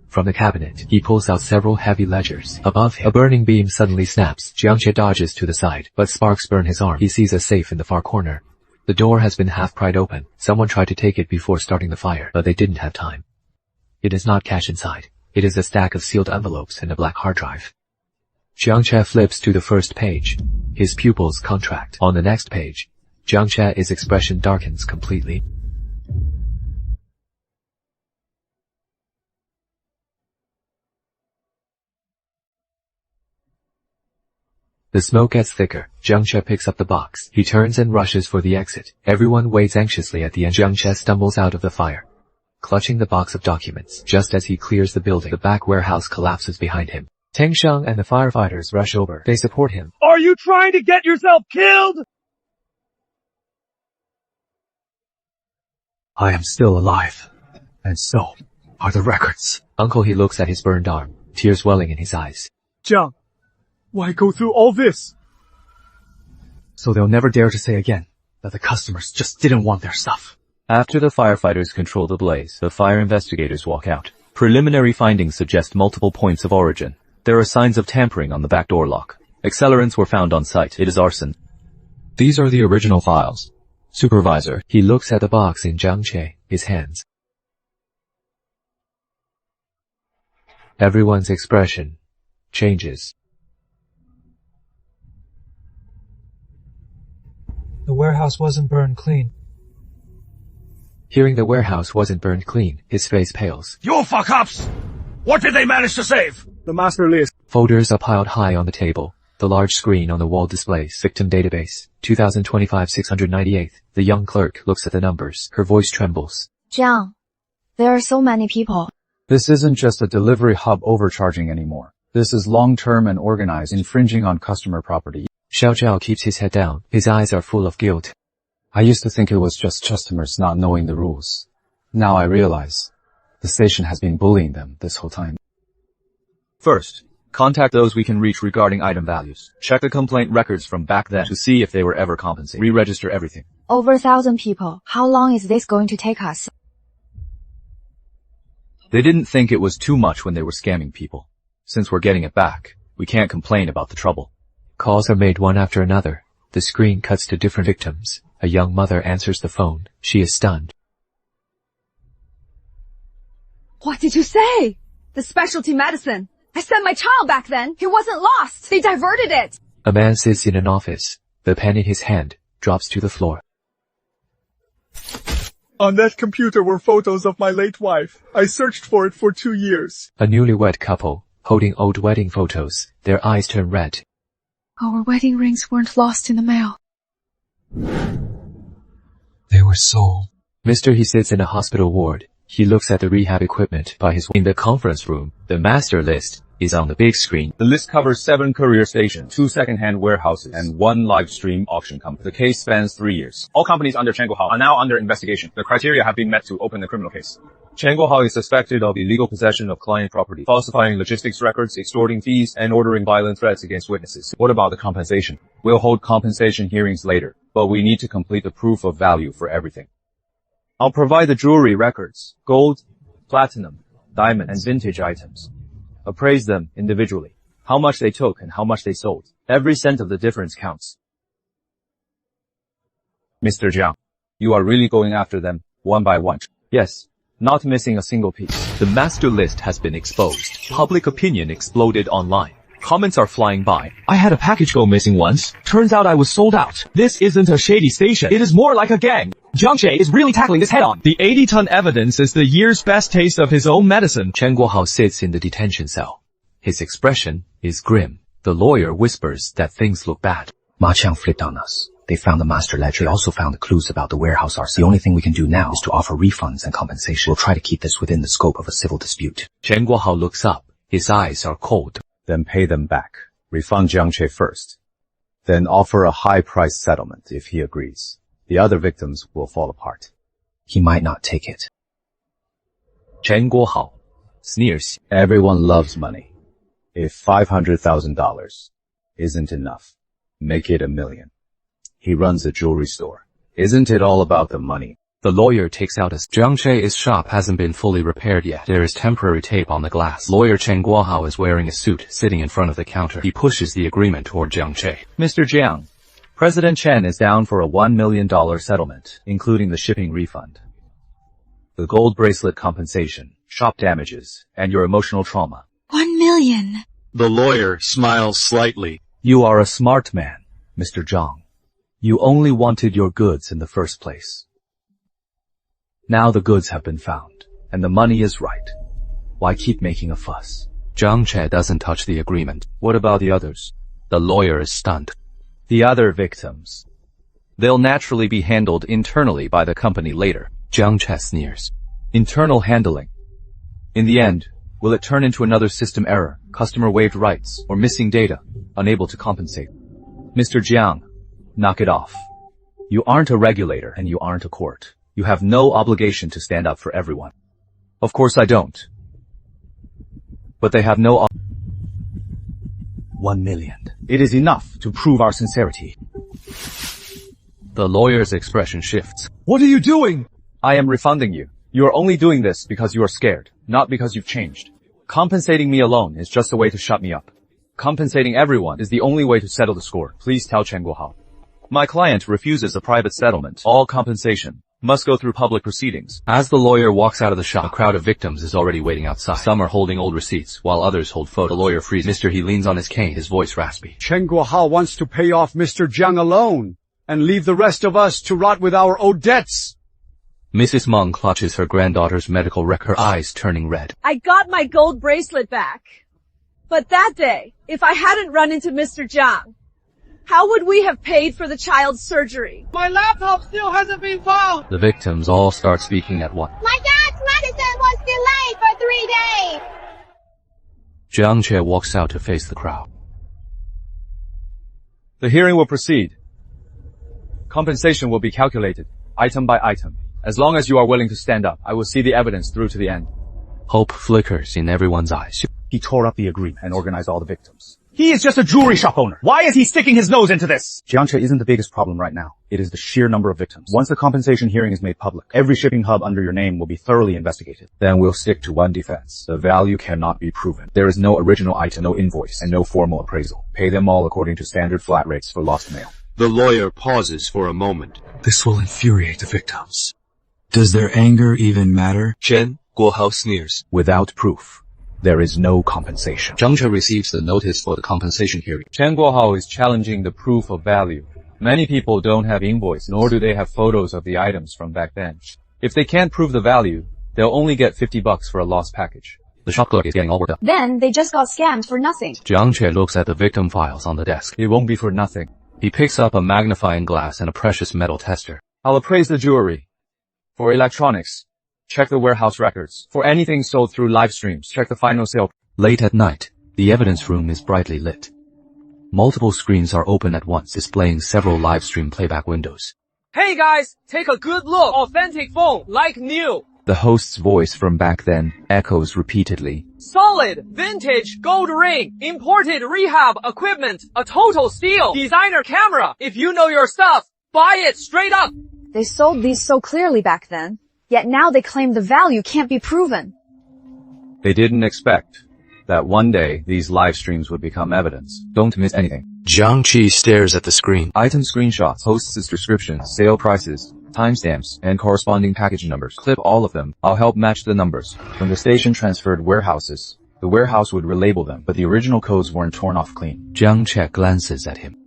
from the cabinet, he pulls out several heavy ledgers. Above him, a burning beam suddenly snaps. Jiang Che dodges to the side, but sparks burn his arm. He sees a safe in the far corner. The door has been half pried open. Someone tried to take it before starting the fire, but they didn't have time. It is not cash inside. It is a stack of sealed envelopes and a black hard drive. Jiang Che flips to the first page. His pupils contract. On the next page, Jiang Che's expression darkens completely. The smoke gets thicker. Jiang Che picks up the box. He turns and rushes for the exit. Everyone waits anxiously at the end. Jiang Che stumbles out of the fire, clutching the box of documents. Just as he clears the building, the back warehouse collapses behind him. Teng Sheng and the firefighters rush over. They support him. Are you trying to get yourself killed? I am still alive. And so are the records. Uncle, he looks at his burned arm, tears welling in his eyes. Jiang, why go through all this? So they'll never dare to say again that the customers just didn't want their stuff. After the firefighters control the blaze, the fire investigators walk out. Preliminary findings suggest multiple points of origin. There are signs of tampering on the back door lock. Accelerants were found on site. It is arson. These are the original files. Supervisor. He looks at the box in Jiang Che, his hands. Everyone's expression changes. The warehouse wasn't burned clean. Hearing the warehouse wasn't burned clean, his face pales. You fuck-ups! What did they manage to save? The master list. Folders are piled high on the table. The large screen on the wall displays victim database, 2025-698. The young clerk looks at the numbers. Her voice trembles. Jiang, there are so many people. This isn't just a delivery hub overcharging anymore. This is long-term and organized, infringing on customer property. Xiao Zhao keeps his head down. His eyes are full of guilt. I used to think it was just customers not knowing the rules. Now I realize the station has been bullying them this whole time. First, contact those we can reach regarding item values. Check the complaint records from back then to see if they were ever compensated. Re-register everything. Over 1,000 people. How long is this going to take us? They didn't think it was too much when they were scamming people. Since we're getting it back, we can't complain about the trouble. Calls are made one after another. The screen cuts to different victims. A young mother answers the phone. She is stunned. What did you say? The specialty medicine. I sent my child back then. He wasn't lost. They diverted it. A man sits in an office. The pen in his hand drops to the floor. On that computer were photos of my late wife. I searched for it for 2 years. A newlywed couple, holding old wedding photos. Their eyes turn red. Our wedding rings weren't lost in the mail. They were sold. Mr. He sits in a hospital ward. He looks at the rehab equipment by his in the conference room. The master list is on the big screen. The list covers 7 courier stations, 2 second-hand warehouses, and 1 live stream auction company. The case spans 3 years. All companies under Chen Guohao are now under investigation. The criteria have been met to open the criminal case. Chen Guohao is suspected of illegal possession of client property, falsifying logistics records, extorting fees, and ordering violent threats against witnesses. What about the compensation? We'll hold compensation hearings later, but we need to complete the proof of value for everything. I'll provide the jewelry records, gold, platinum, diamond, and vintage items. Appraise them individually. How much they took and how much they sold. Every cent of the difference counts. Mr. Jiang, you are really going after them, one by one. Yes, not missing a single piece. The master list has been exposed. Public opinion exploded online. Comments are flying by. I had a package go missing once. Turns out I was sold out. This isn't a shady station. It is more like a gang. Jiang Che is really tackling this head-on. The 80-ton evidence is the year's best taste of his own medicine. Chen Guohao sits in the detention cell. His expression is grim. The lawyer whispers that things look bad. Ma Qiang flipped on us. They found the master ledger. They also found the clues about the warehouse ourselves. The only thing we can do now is to offer refunds and compensation. We'll try to keep this within the scope of a civil dispute. Chen Guohao looks up. His eyes are cold. Then pay them back. Refund Jiang Che first. Then offer a high-price settlement if he agrees. The other victims will fall apart. He might not take it. Chen Guohao sneers. Everyone loves money. If $500,000 isn't enough, make it $1 million. He runs a jewelry store. Isn't it all about the money? The lawyer takes out Jiang Che's shop hasn't been fully repaired yet. There is temporary tape on the glass. Lawyer Chen Guohao is wearing a suit, sitting in front of the counter. He pushes the agreement toward Jiang Che. Mr. Jiang, President Chen is down for a $1 million settlement, including the shipping refund, the gold bracelet compensation, shop damages, and your emotional trauma. $1 million. The lawyer smiles slightly. You are a smart man, Mr. Zhang. You only wanted your goods in the first place. Now the goods have been found, and the money is right. Why keep making a fuss? Jiang Che doesn't touch the agreement. What about the others? The lawyer is stunned. The other victims. They'll naturally be handled internally by the company later. Jiang Che sneers. Internal handling. In the end, will it turn into another system error, customer waived rights, or missing data, unable to compensate? Mr. Jiang, knock it off. You aren't a regulator and you aren't a court. You have no obligation to stand up for everyone. Of course I don't. But they have no $1 million. It is enough to prove our sincerity. The lawyer's expression shifts. What are you doing? I am refunding you. You are only doing this because you are scared, not because you've changed. Compensating me alone is just a way to shut me up. Compensating everyone is the only way to settle the score. Please tell Chen Guohao. My client refuses a private settlement. All compensation must go through public proceedings. As the lawyer walks out of the shop, a crowd of victims is already waiting outside. Some are holding old receipts, while others hold photos. The lawyer freezes. He leans on his cane, his voice raspy. Chen Guohao wants to pay off Mr. Jiang alone, and leave the rest of us to rot with our owed debts. Mrs. Meng clutches her granddaughter's medical record, her eyes turning red. I got my gold bracelet back. But that day, if I hadn't run into Mr. Jiang, how would we have paid for the child's surgery? My laptop still hasn't been found. The victims all start speaking at once. My dad's medicine was delayed for 3 days. Jiang Che walks out to face the crowd. The hearing will proceed. Compensation will be calculated, item by item. As long as you are willing to stand up, I will see the evidence through to the end. Hope flickers in everyone's eyes. He tore up the agreement and organized all the victims. He is just a jewelry shop owner. Why is he sticking his nose into this? Jiang Che isn't the biggest problem right now. It is the sheer number of victims. Once the compensation hearing is made public, every shipping hub under your name will be thoroughly investigated. Then we'll stick to one defense. The value cannot be proven. There is no original item, no invoice, and no formal appraisal. Pay them all according to standard flat rates for lost mail. The lawyer pauses for a moment. This will infuriate the victims. Does their anger even matter? Chen Guohao sneers. Without proof, there is no compensation. Jiang Che receives the notice for the compensation hearing. Chen Guohao is challenging the proof of value. Many people don't have invoice, nor do they have photos of the items from back then. If they can't prove the value, they'll only get $50 for a lost package. The shop clerk is getting all worked up. Then they just got scammed for nothing. Jiang Che looks at the victim files on the desk. It won't be for nothing. He picks up a magnifying glass and a precious metal tester. I'll appraise the jewelry. For electronics, check the warehouse records. For anything sold through live streams, check the final sale. Late at night, the evidence room is brightly lit. Multiple screens are open at once, displaying several live stream playback windows. Hey guys, take a good look. Authentic phone, like new. The host's voice from back then echoes repeatedly. Solid, vintage, gold ring, imported rehab equipment, a total steal, designer camera. If you know your stuff, buy it straight up. They sold these so clearly back then, yet now they claim the value can't be proven. They didn't expect that one day these live streams would become evidence. Don't miss anything. Jiang Che stares at the screen. Item screenshots, hosts' descriptions, sale prices, timestamps, and corresponding package numbers. Clip all of them. I'll help match the numbers. When the station transferred warehouses, the warehouse would relabel them, but the original codes weren't torn off clean. Jiang Che glances at him.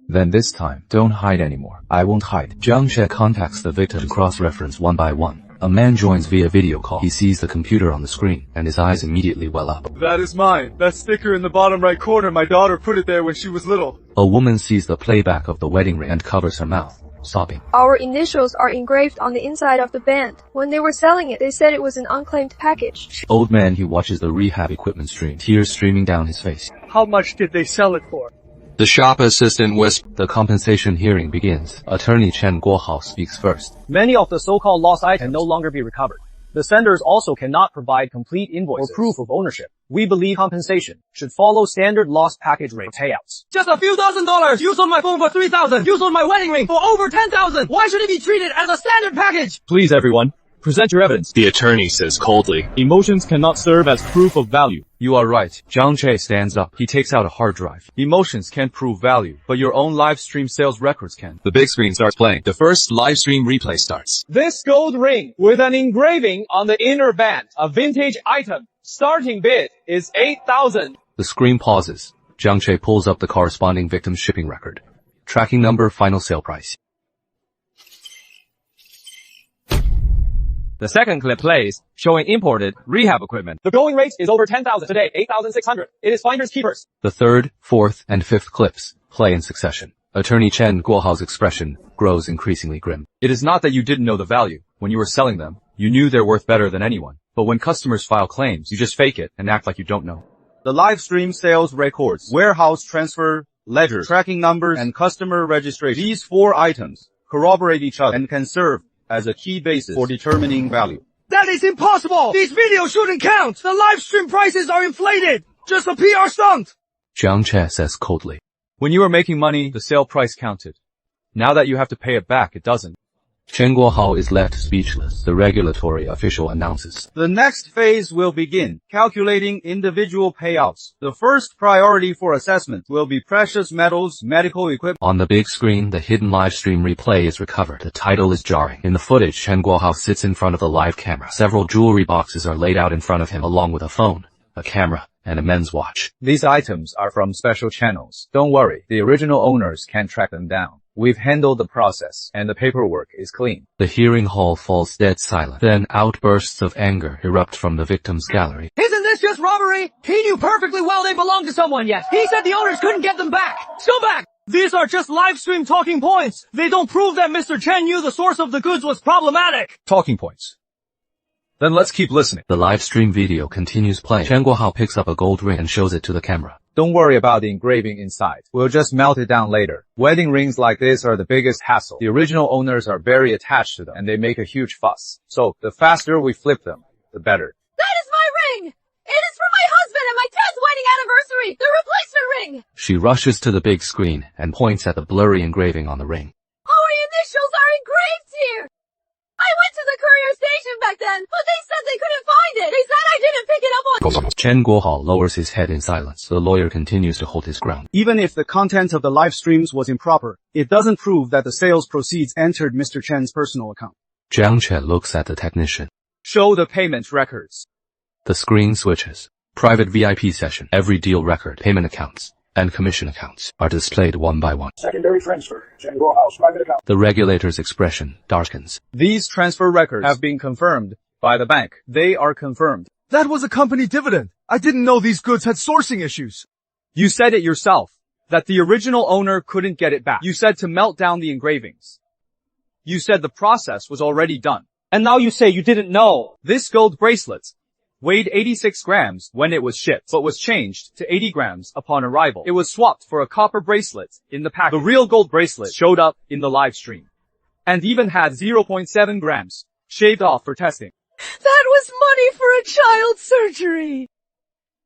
Then this time, don't hide anymore. I won't hide. Jiang Che contacts the victim to cross-reference one by one. A man joins via video call. He sees the computer on the screen, and his eyes immediately well up. That is mine. That sticker in the bottom right corner, my daughter put it there when she was little. A woman sees the playback of the wedding ring and covers her mouth, sobbing. Our initials are engraved on the inside of the band. When they were selling it, they said it was an unclaimed package. Old man, he watches the rehab equipment stream, tears streaming down his face. How much did they sell it for? The shop assistant whispered. The compensation hearing begins. Attorney Chen Guohao speaks first. Many of the so-called lost items can no longer be recovered. The senders also cannot provide complete invoices or proof of ownership. We believe compensation should follow standard lost package rate payouts. Just a few $1,000s. You sold my phone for $3,000. You sold my wedding ring for over $10,000. Why should it be treated as a standard package? Please, everyone, present your evidence. The attorney says coldly. Emotions cannot serve as proof of value. You are right. Jiang Che stands up. He takes out a hard drive. Emotions can't prove value, but your own live stream sales records can. The big screen starts playing. The first live stream replay starts. This gold ring with an engraving on the inner band, a vintage item. Starting bid is 8,000. The screen pauses. Jiang Che pulls up the corresponding victim's shipping record. Tracking number, final sale price. The second clip plays, showing imported rehab equipment. The going rate is over 10,000 today, 8,600. It is finders keepers. The third, fourth, and fifth clips play in succession. Attorney Chen Guohao's expression grows increasingly grim. It is not that you didn't know the value. When you were selling them, you knew they're worth better than anyone. But when customers file claims, you just fake it and act like you don't know. The live stream sales records, warehouse transfer, ledgers, tracking numbers, and customer registration. These 4 items corroborate each other and can serve as a key basis for determining value. That is impossible! These videos shouldn't count! The live stream prices are inflated! Just a PR stunt! Jiang Che says coldly. When you were making money, the sale price counted. Now that you have to pay it back, it doesn't. Chen Guohao is left speechless. The regulatory official announces. The next phase will begin, calculating individual payouts. The first priority for assessment will be precious metals, medical equipment. On the big screen, the hidden live stream replay is recovered. The title is jarring. In the footage, Chen Guohao sits in front of the live camera. Several jewelry boxes are laid out in front of him, along with a phone, a camera, and a men's watch. These items are from special channels. Don't worry, the original owners can't track them down. We've handled the process, and the paperwork is clean. The hearing hall falls dead silent. Then outbursts of anger erupt from the victim's gallery. Isn't this just robbery? He knew perfectly well they belonged to someone, yes. He said the owners couldn't get them back. Go back! These are just live stream talking points. They don't prove that Mr. Chen knew the source of the goods was problematic. Talking points. Then let's keep listening. The live stream video continues playing. Chen Guohao picks up a gold ring and shows it to the camera. Don't worry about the engraving inside. We'll just melt it down later. Wedding rings like this are the biggest hassle. The original owners are very attached to them, and they make a huge fuss. So, the faster we flip them, the better. That is my ring! It is for my husband and my 10th wedding anniversary! The replacement ring! She rushes to the big screen and points at the blurry engraving on the ring. Our initials are engraved here! I went to the courier station back then, but they said they couldn't find it. They said I didn't pick it up on... Chen Guohao lowers his head in silence. The lawyer continues to hold his ground. Even if the content of the live streams was improper, it doesn't prove that the sales proceeds entered Mr. Chen's personal account. Jiang Che looks at the technician. Show the payment records. The screen switches. Private VIP session. Every deal record, payment accounts, and commission accounts are displayed one by one. Secondary transfer. Chen Guohao's private account. The regulator's expression darkens. These transfer records have been confirmed by the bank. They are confirmed. That was a company dividend. I didn't know these goods had sourcing issues. You said it yourself, that the original owner couldn't get it back. You said to melt down the engravings. You said the process was already done. And now you say you didn't know. This gold bracelet weighed 86 grams when it was shipped, but was changed to 80 grams upon arrival. It was swapped for a copper bracelet in the package. The real gold bracelet showed up in the live stream, and even had 0.7 grams shaved off for testing. That was money for a child's surgery.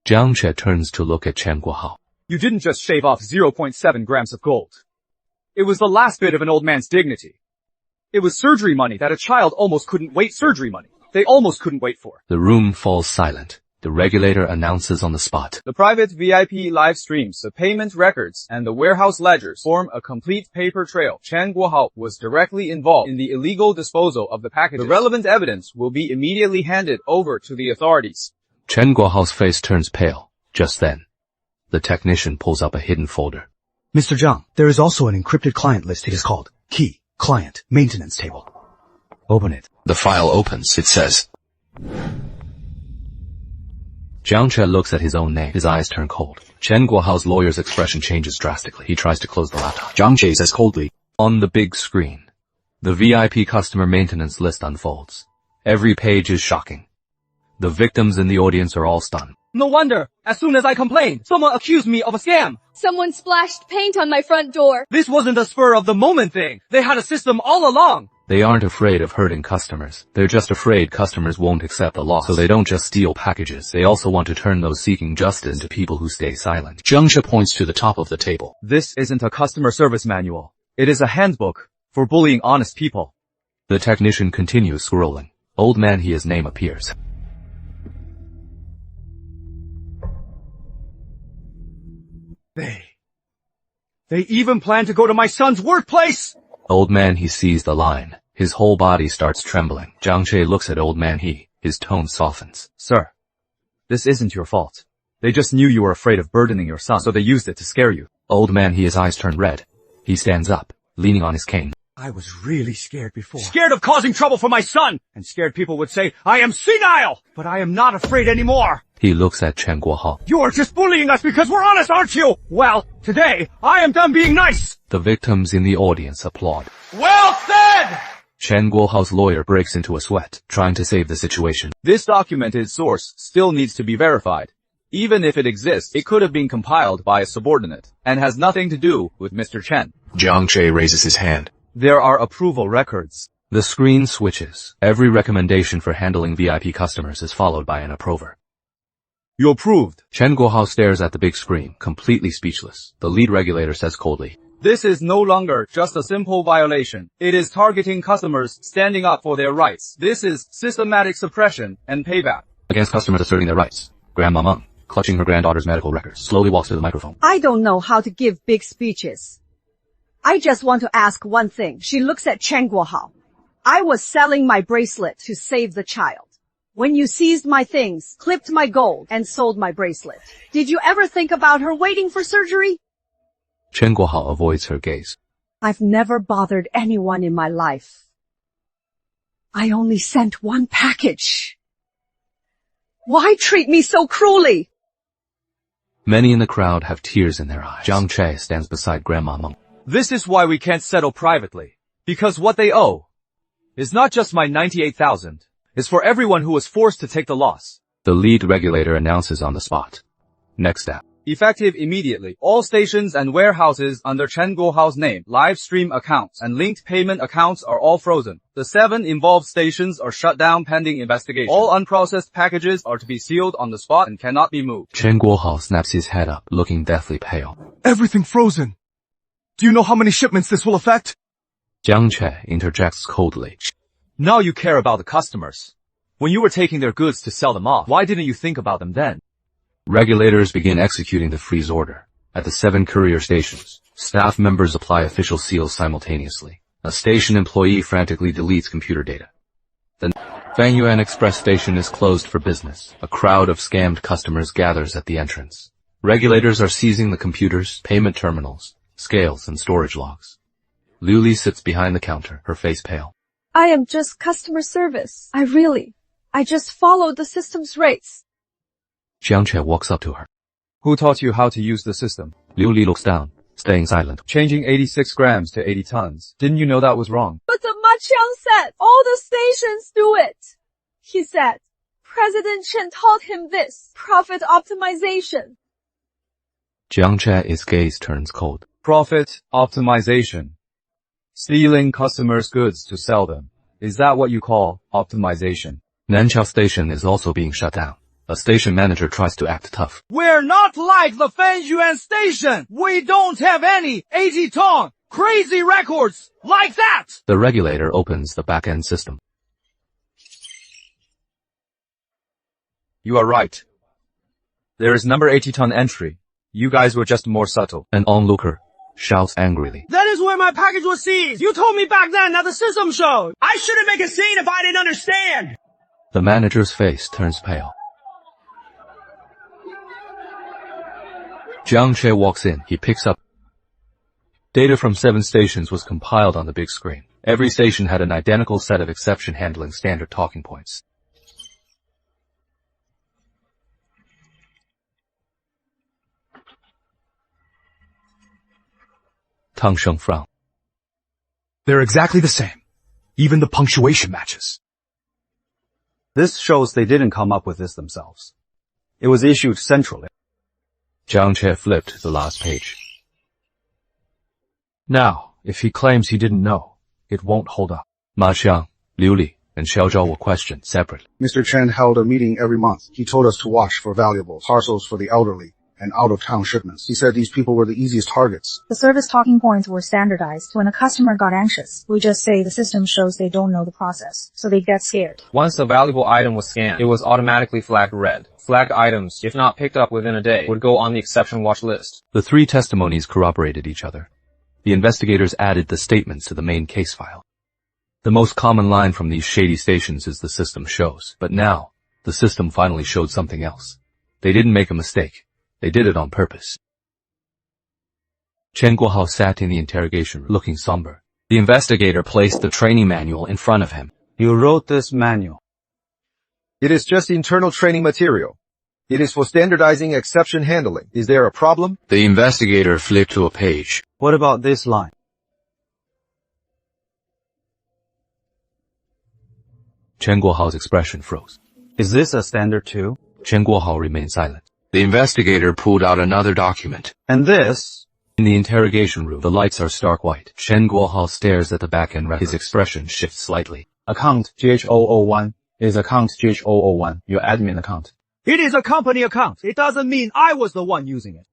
Jiang Che turns to look at Chen Guohao. You didn't just shave off 0.7 grams of gold. It was the last bit of an old man's dignity. It was surgery money that a child almost couldn't wait surgery money. They almost couldn't wait for. The room falls silent. The regulator announces on the spot. The private VIP live streams, the payment records, and the warehouse ledgers form a complete paper trail. Chen Guohao was directly involved in the illegal disposal of the packages. The relevant evidence will be immediately handed over to the authorities. Chen Guohao's face turns pale. Just then, the technician pulls up a hidden folder. Mr. Jiang, there is also an encrypted client list. It is called Key Client Maintenance Table. Open it. The file opens. It says, Jiang Che looks at his own name. His eyes turn cold. Chen Guohao's lawyer's expression changes drastically. He tries to close the laptop. Jiang Che says coldly. On the big screen, the VIP customer maintenance list unfolds. Every page is shocking. The victims in the audience are all stunned. No wonder, as soon as I complained, someone accused me of a scam. Someone splashed paint on my front door. This wasn't a spur of the moment thing. They had a system all along. They aren't afraid of hurting customers. They're just afraid customers won't accept the loss. So they don't just steal packages. They also want to turn those seeking justice into people who stay silent. Jiang Che points to the top of the table. This isn't a customer service manual. It is a handbook for bullying honest people. The technician continues scrolling. Old man He's name appears. They even plan to go to my son's workplace! Old man He sees the line. His whole body starts trembling. Jiang Che looks at old man He. His tone softens. Sir, this isn't your fault. They just knew you were afraid of burdening your son, so they used it to scare you. Old man He's eyes turn red. He stands up, leaning on his cane. I was really scared before. Scared of causing trouble for my son! And scared people would say, I am senile! But I am not afraid anymore! He looks at Chen Guohao. You're just bullying us because we're honest, aren't you? Well, today, I am done being nice! The victims in the audience applaud. Well said! Chen Guohao's lawyer breaks into a sweat, trying to save the situation. This documented source still needs to be verified. Even if it exists, it could have been compiled by a subordinate, and has nothing to do with Mr. Chen. Jiang Che raises his hand. There are approval records. The screen switches. Every recommendation for handling VIP customers is followed by an approver. You approved. Chen Guohao stares at the big screen, completely speechless. The lead regulator says coldly. This is no longer just a simple violation. It is targeting customers standing up for their rights. This is systematic suppression and payback. Against customers asserting their rights, Grandma Meng, clutching her granddaughter's medical records, slowly walks to the microphone. I don't know how to give big speeches. I just want to ask one thing. She looks at Chen Guohao. I was selling my bracelet to save the child. When you seized my things, clipped my gold, and sold my bracelet, did you ever think about her waiting for surgery? Chen Guohao avoids her gaze. I've never bothered anyone in my life. I only sent one package. Why treat me so cruelly? Many in the crowd have tears in their eyes. Jiang Che stands beside Grandma Meng. This is why we can't settle privately. Because what they owe is not just my 98,000. It's for everyone who was forced to take the loss. The lead regulator announces on the spot. Next step. Effective immediately. All stations and warehouses under Chen Guohao's name, live stream accounts, and linked payment accounts are all frozen. The 7 involved stations are shut down pending investigation. All unprocessed packages are to be sealed on the spot and cannot be moved. Chen Guohao snaps his head up, looking deathly pale. Everything frozen. Do you know how many shipments this will affect? Jiang Che interjects coldly. Now you care about the customers. When you were taking their goods to sell them off, why didn't you think about them then? Regulators begin executing the freeze order. At the 7 courier stations, staff members apply official seals simultaneously. A station employee frantically deletes computer data. The Fangyuan Express station is closed for business. A crowd of scammed customers gathers at the entrance. Regulators are seizing the computers, payment terminals, scales, and storage logs. Liu Li sits behind the counter, her face pale. I am just customer service. I just followed the system's rates. Jiang Che walks up to her. Who taught you how to use the system? Liu Li looks down, staying silent. Changing 86 grams to 80 tons. Didn't you know that was wrong? But the Ma Qiang said all the stations do it. He said President Chen taught him this. Profit optimization. Jiang Che's gaze turns cold. Profit optimization. Stealing customers' goods to sell them. Is that what you call optimization? Nanchao Station is also being shut down. A station manager tries to act tough. We're not like the Fangyuan station. We don't have any 80-ton crazy records like that. The regulator opens the back-end system. You are right. There is number 80-ton entry. You guys were just more subtle. An onlooker shouts angrily. That is where my package was seized. You told me back then that the system showed. I shouldn't make a scene if I didn't understand. The manager's face turns pale. Jiang Che walks in. He picks up Data from 7 stations was compiled on the big screen. Every station had an identical set of exception handling standard talking points. Tang Sheng frowned. They're exactly the same. Even the punctuation matches. This shows they didn't come up with this themselves. It was issued centrally. Jiang Che flipped the last page. Now, if he claims he didn't know, it won't hold up. Ma Xiang, Liu Li, and Xiao Zhao were questioned separately. Mr. Chen held a meeting every month. He told us to watch for valuables, parcels for the elderly, and out-of-town shipments. He said these people were the easiest targets. The service talking points were standardized. When a customer got anxious, we just say the system shows they don't know the process, so they get scared. Once a valuable item was scanned, it was automatically flagged red. Flagged items, if not picked up within a day, would go on the exception watch list. The 3 testimonies corroborated each other. The investigators added the statements to the main case file. The most common line from these shady stations is the system shows. But now, the system finally showed something else. They didn't make a mistake. They did it on purpose. Chen Guohao sat in the interrogation room, looking somber. The investigator placed the training manual in front of him. You wrote this manual. It is just internal training material. It is for standardizing exception handling. Is there a problem? The investigator flipped to a page. What about this line? Chen Guohao's expression froze. Is this a standard too? Chen Guohao remained silent. The investigator pulled out another document. And this? In the interrogation room, the lights are stark white. Chen Guohao stares at the back-end record. His expression shifts slightly. Account GH001 is account GH001, your admin account. It is a company account. It doesn't mean I was the one using it.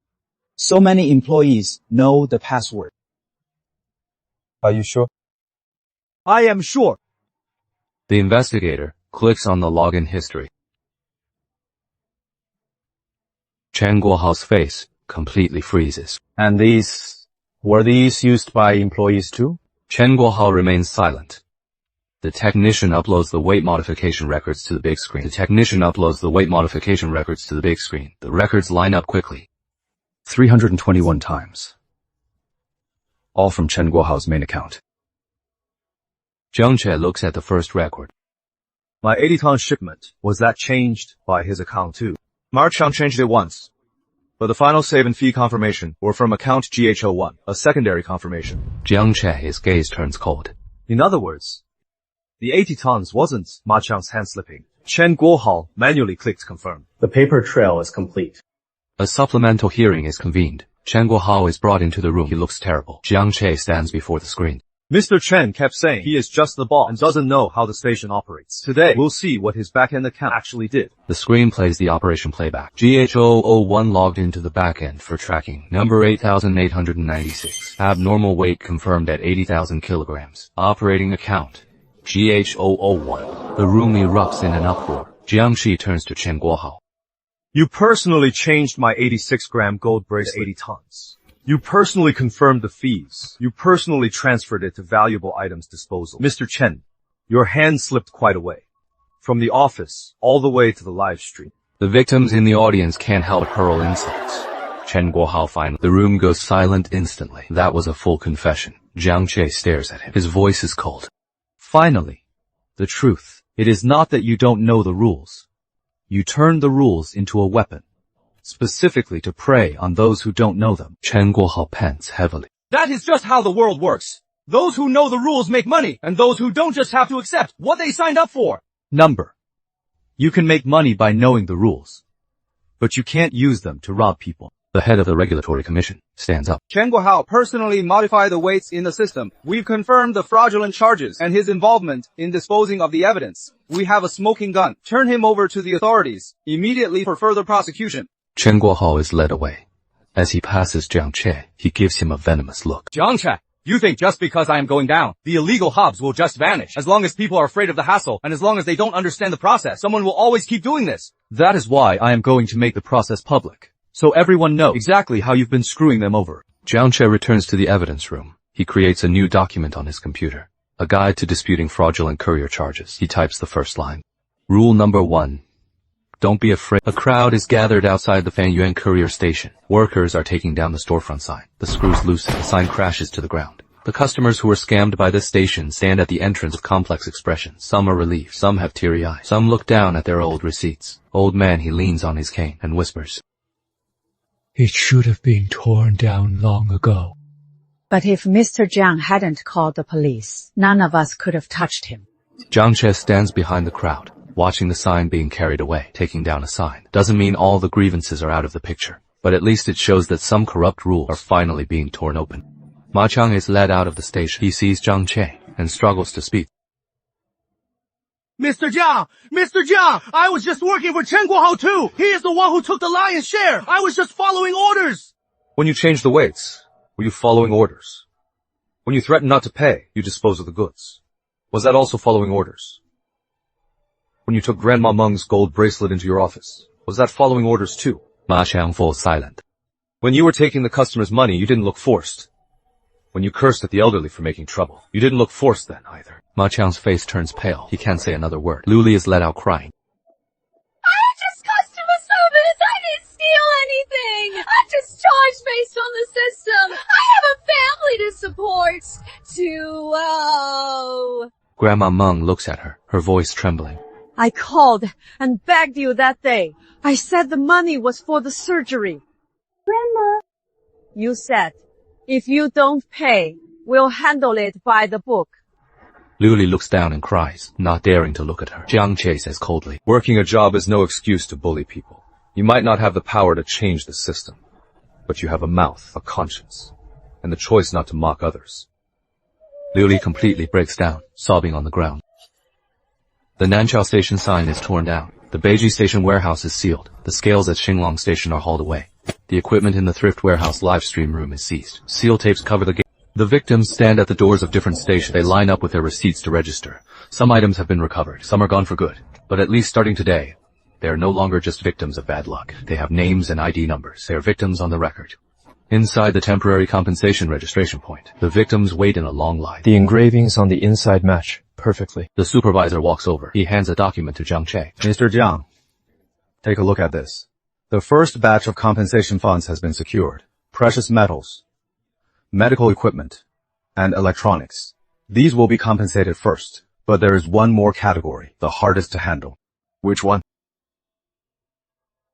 So many employees know the password. Are you sure? I am sure. The investigator clicks on the login history. Chen Guohao's face completely freezes. And were these used by employees too? Chen Guohao remains silent. The technician uploads the weight modification records to the big screen. The records line up quickly. 321 times. All from Chen Guohao's main account. Jiang Che looks at the first record. My 80-ton shipment, was that changed by his account too? Ma Xiang changed it once. But the final save and fee confirmation were from account GH01, a secondary confirmation. Jiang Che, his gaze turns cold. In other words, the 80 tons wasn't Ma Xiang's hand slipping. Chen Guohao manually clicked confirm. The paper trail is complete. A supplemental hearing is convened. Chen Guohao is brought into the room. He looks terrible. Jiang Che stands before the screen. Mr. Chen kept saying he is just the boss and doesn't know how the station operates. Today, we'll see what his back-end account actually did. The screen plays the operation playback. GH001 logged into the back-end for tracking. Number 8,896. Abnormal weight confirmed at 80,000 kilograms. Operating account. GH001. The room erupts in an uproar. Jiang Che turns to Chen Guohao. You personally changed my 86-gram gold bracelet 80 tons. You personally confirmed the fees. You personally transferred it to valuable items disposal. Mr. Chen, your hand slipped quite a way. From the office, all the way to the live stream. The victims in the audience can't help hurl insults. Chen Guohao finally. The room goes silent instantly. That was a full confession. Jiang Che stares at him. His voice is cold. Finally, the truth. It is not that you don't know the rules. You turned the rules into a weapon. Specifically to prey on those who don't know them. Chen Guohao pants heavily. That is just how the world works. Those who know the rules make money, and those who don't just have to accept what they signed up for. Number. You can make money by knowing the rules, but you can't use them to rob people. The head of the regulatory commission stands up. Chen Guohao personally modified the weights in the system. We've confirmed the fraudulent charges and his involvement in disposing of the evidence. We have a smoking gun. Turn him over to the authorities immediately for further prosecution. Chen Guohao is led away. As he passes Jiang Che, he gives him a venomous look. Jiang Che, you think just because I am going down, the illegal hubs will just vanish. As long as people are afraid of the hassle, and as long as they don't understand the process, someone will always keep doing this. That is why I am going to make the process public, so everyone knows exactly how you've been screwing them over. Jiang Che returns to the evidence room. He creates a new document on his computer. A guide to disputing fraudulent courier charges. He types the first line. Rule number 1. Don't be afraid. A crowd is gathered outside the Fanyuan courier station. Workers are taking down the storefront sign. The screws loosen. The sign crashes to the ground. The customers who were scammed by this station stand at the entrance with complex expressions. Some are relieved. Some have teary eyes. Some look down at their old receipts. Old man, he leans on his cane and whispers, "It should have been torn down long ago." But if Mr. Jiang hadn't called the police, none of us could have touched him. Jiang Che stands behind the crowd, watching the sign being carried away. Taking down a sign doesn't mean all the grievances are out of the picture, but at least it shows that some corrupt rules are finally being torn open. Ma Chang is led out of the station. He sees Jiang Che and struggles to speak. Mr. Jiang! Mr. Jiang! I was just working for Chen Guohao too! He is the one who took the lion's share! I was just following orders! When you changed the weights, were you following orders? When you threatened not to pay, you dispose of the goods. Was that also following orders? When you took Grandma Meng's gold bracelet into your office, was that following orders too? Ma Chang falls silent. When you were taking the customer's money, you didn't look forced. When you cursed at the elderly for making trouble, you didn't look forced then either. Ma Chang's face turns pale. He can't say another word. Luli is let out crying. I'm just customer service. I didn't steal anything. I'm just charged based on the system. I have a family to support. Grandma Meng looks at her, her voice trembling. I called and begged you that day. I said the money was for the surgery. Grandma. You said, if you don't pay, we'll handle it by the book. Luli looks down and cries, not daring to look at her. Jiang Che says coldly, "Working a job is no excuse to bully people. You might not have the power to change the system, but you have a mouth, a conscience, and the choice not to mock others." Luli completely breaks down, sobbing on the ground. The Nanchao station sign is torn down. The Beiji station warehouse is sealed. The scales at Xinglong station are hauled away. The equipment in the thrift warehouse live stream room is seized. Seal tapes cover the gate. The victims stand at the doors of different stations. They line up with their receipts to register. Some items have been recovered. Some are gone for good. But at least starting today, they are no longer just victims of bad luck. They have names and ID numbers. They are victims on the record. Inside the temporary compensation registration point, the victims wait in a long line. The engravings on the inside match perfectly. The supervisor walks over. He hands a document to Jiang Che. Mr. Jiang, take a look at this. The first batch of compensation funds has been secured. Precious metals, medical equipment, and electronics. These will be compensated first, but there is one more category, the hardest to handle. Which one?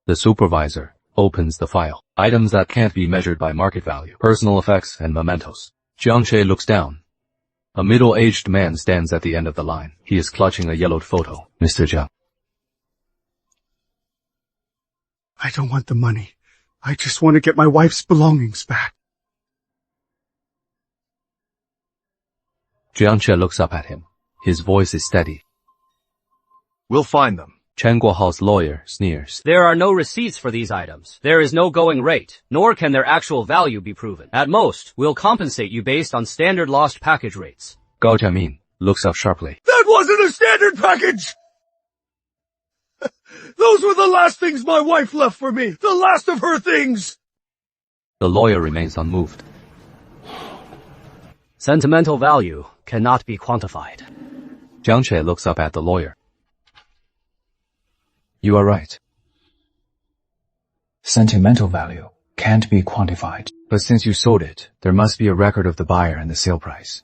The supervisor opens the file. Items that can't be measured by market value, personal effects, and mementos. Jiang Che looks down. A middle-aged man stands at the end of the line. He is clutching a yellowed photo. Mr. Jiang. I don't want the money. I just want to get my wife's belongings back. Jiang Che looks up at him. His voice is steady. We'll find them. Chen Guohao's lawyer sneers. There are no receipts for these items. There is no going rate, nor can their actual value be proven. At most, we'll compensate you based on standard lost package rates. Gao Jiamin looks up sharply. That wasn't a standard package! Those were the last things my wife left for me. The last of her things. The lawyer remains unmoved. Sentimental value cannot be quantified. Jiang Che looks up at the lawyer. You are right. Sentimental value can't be quantified. But since you sold it, there must be a record of the buyer and the sale price.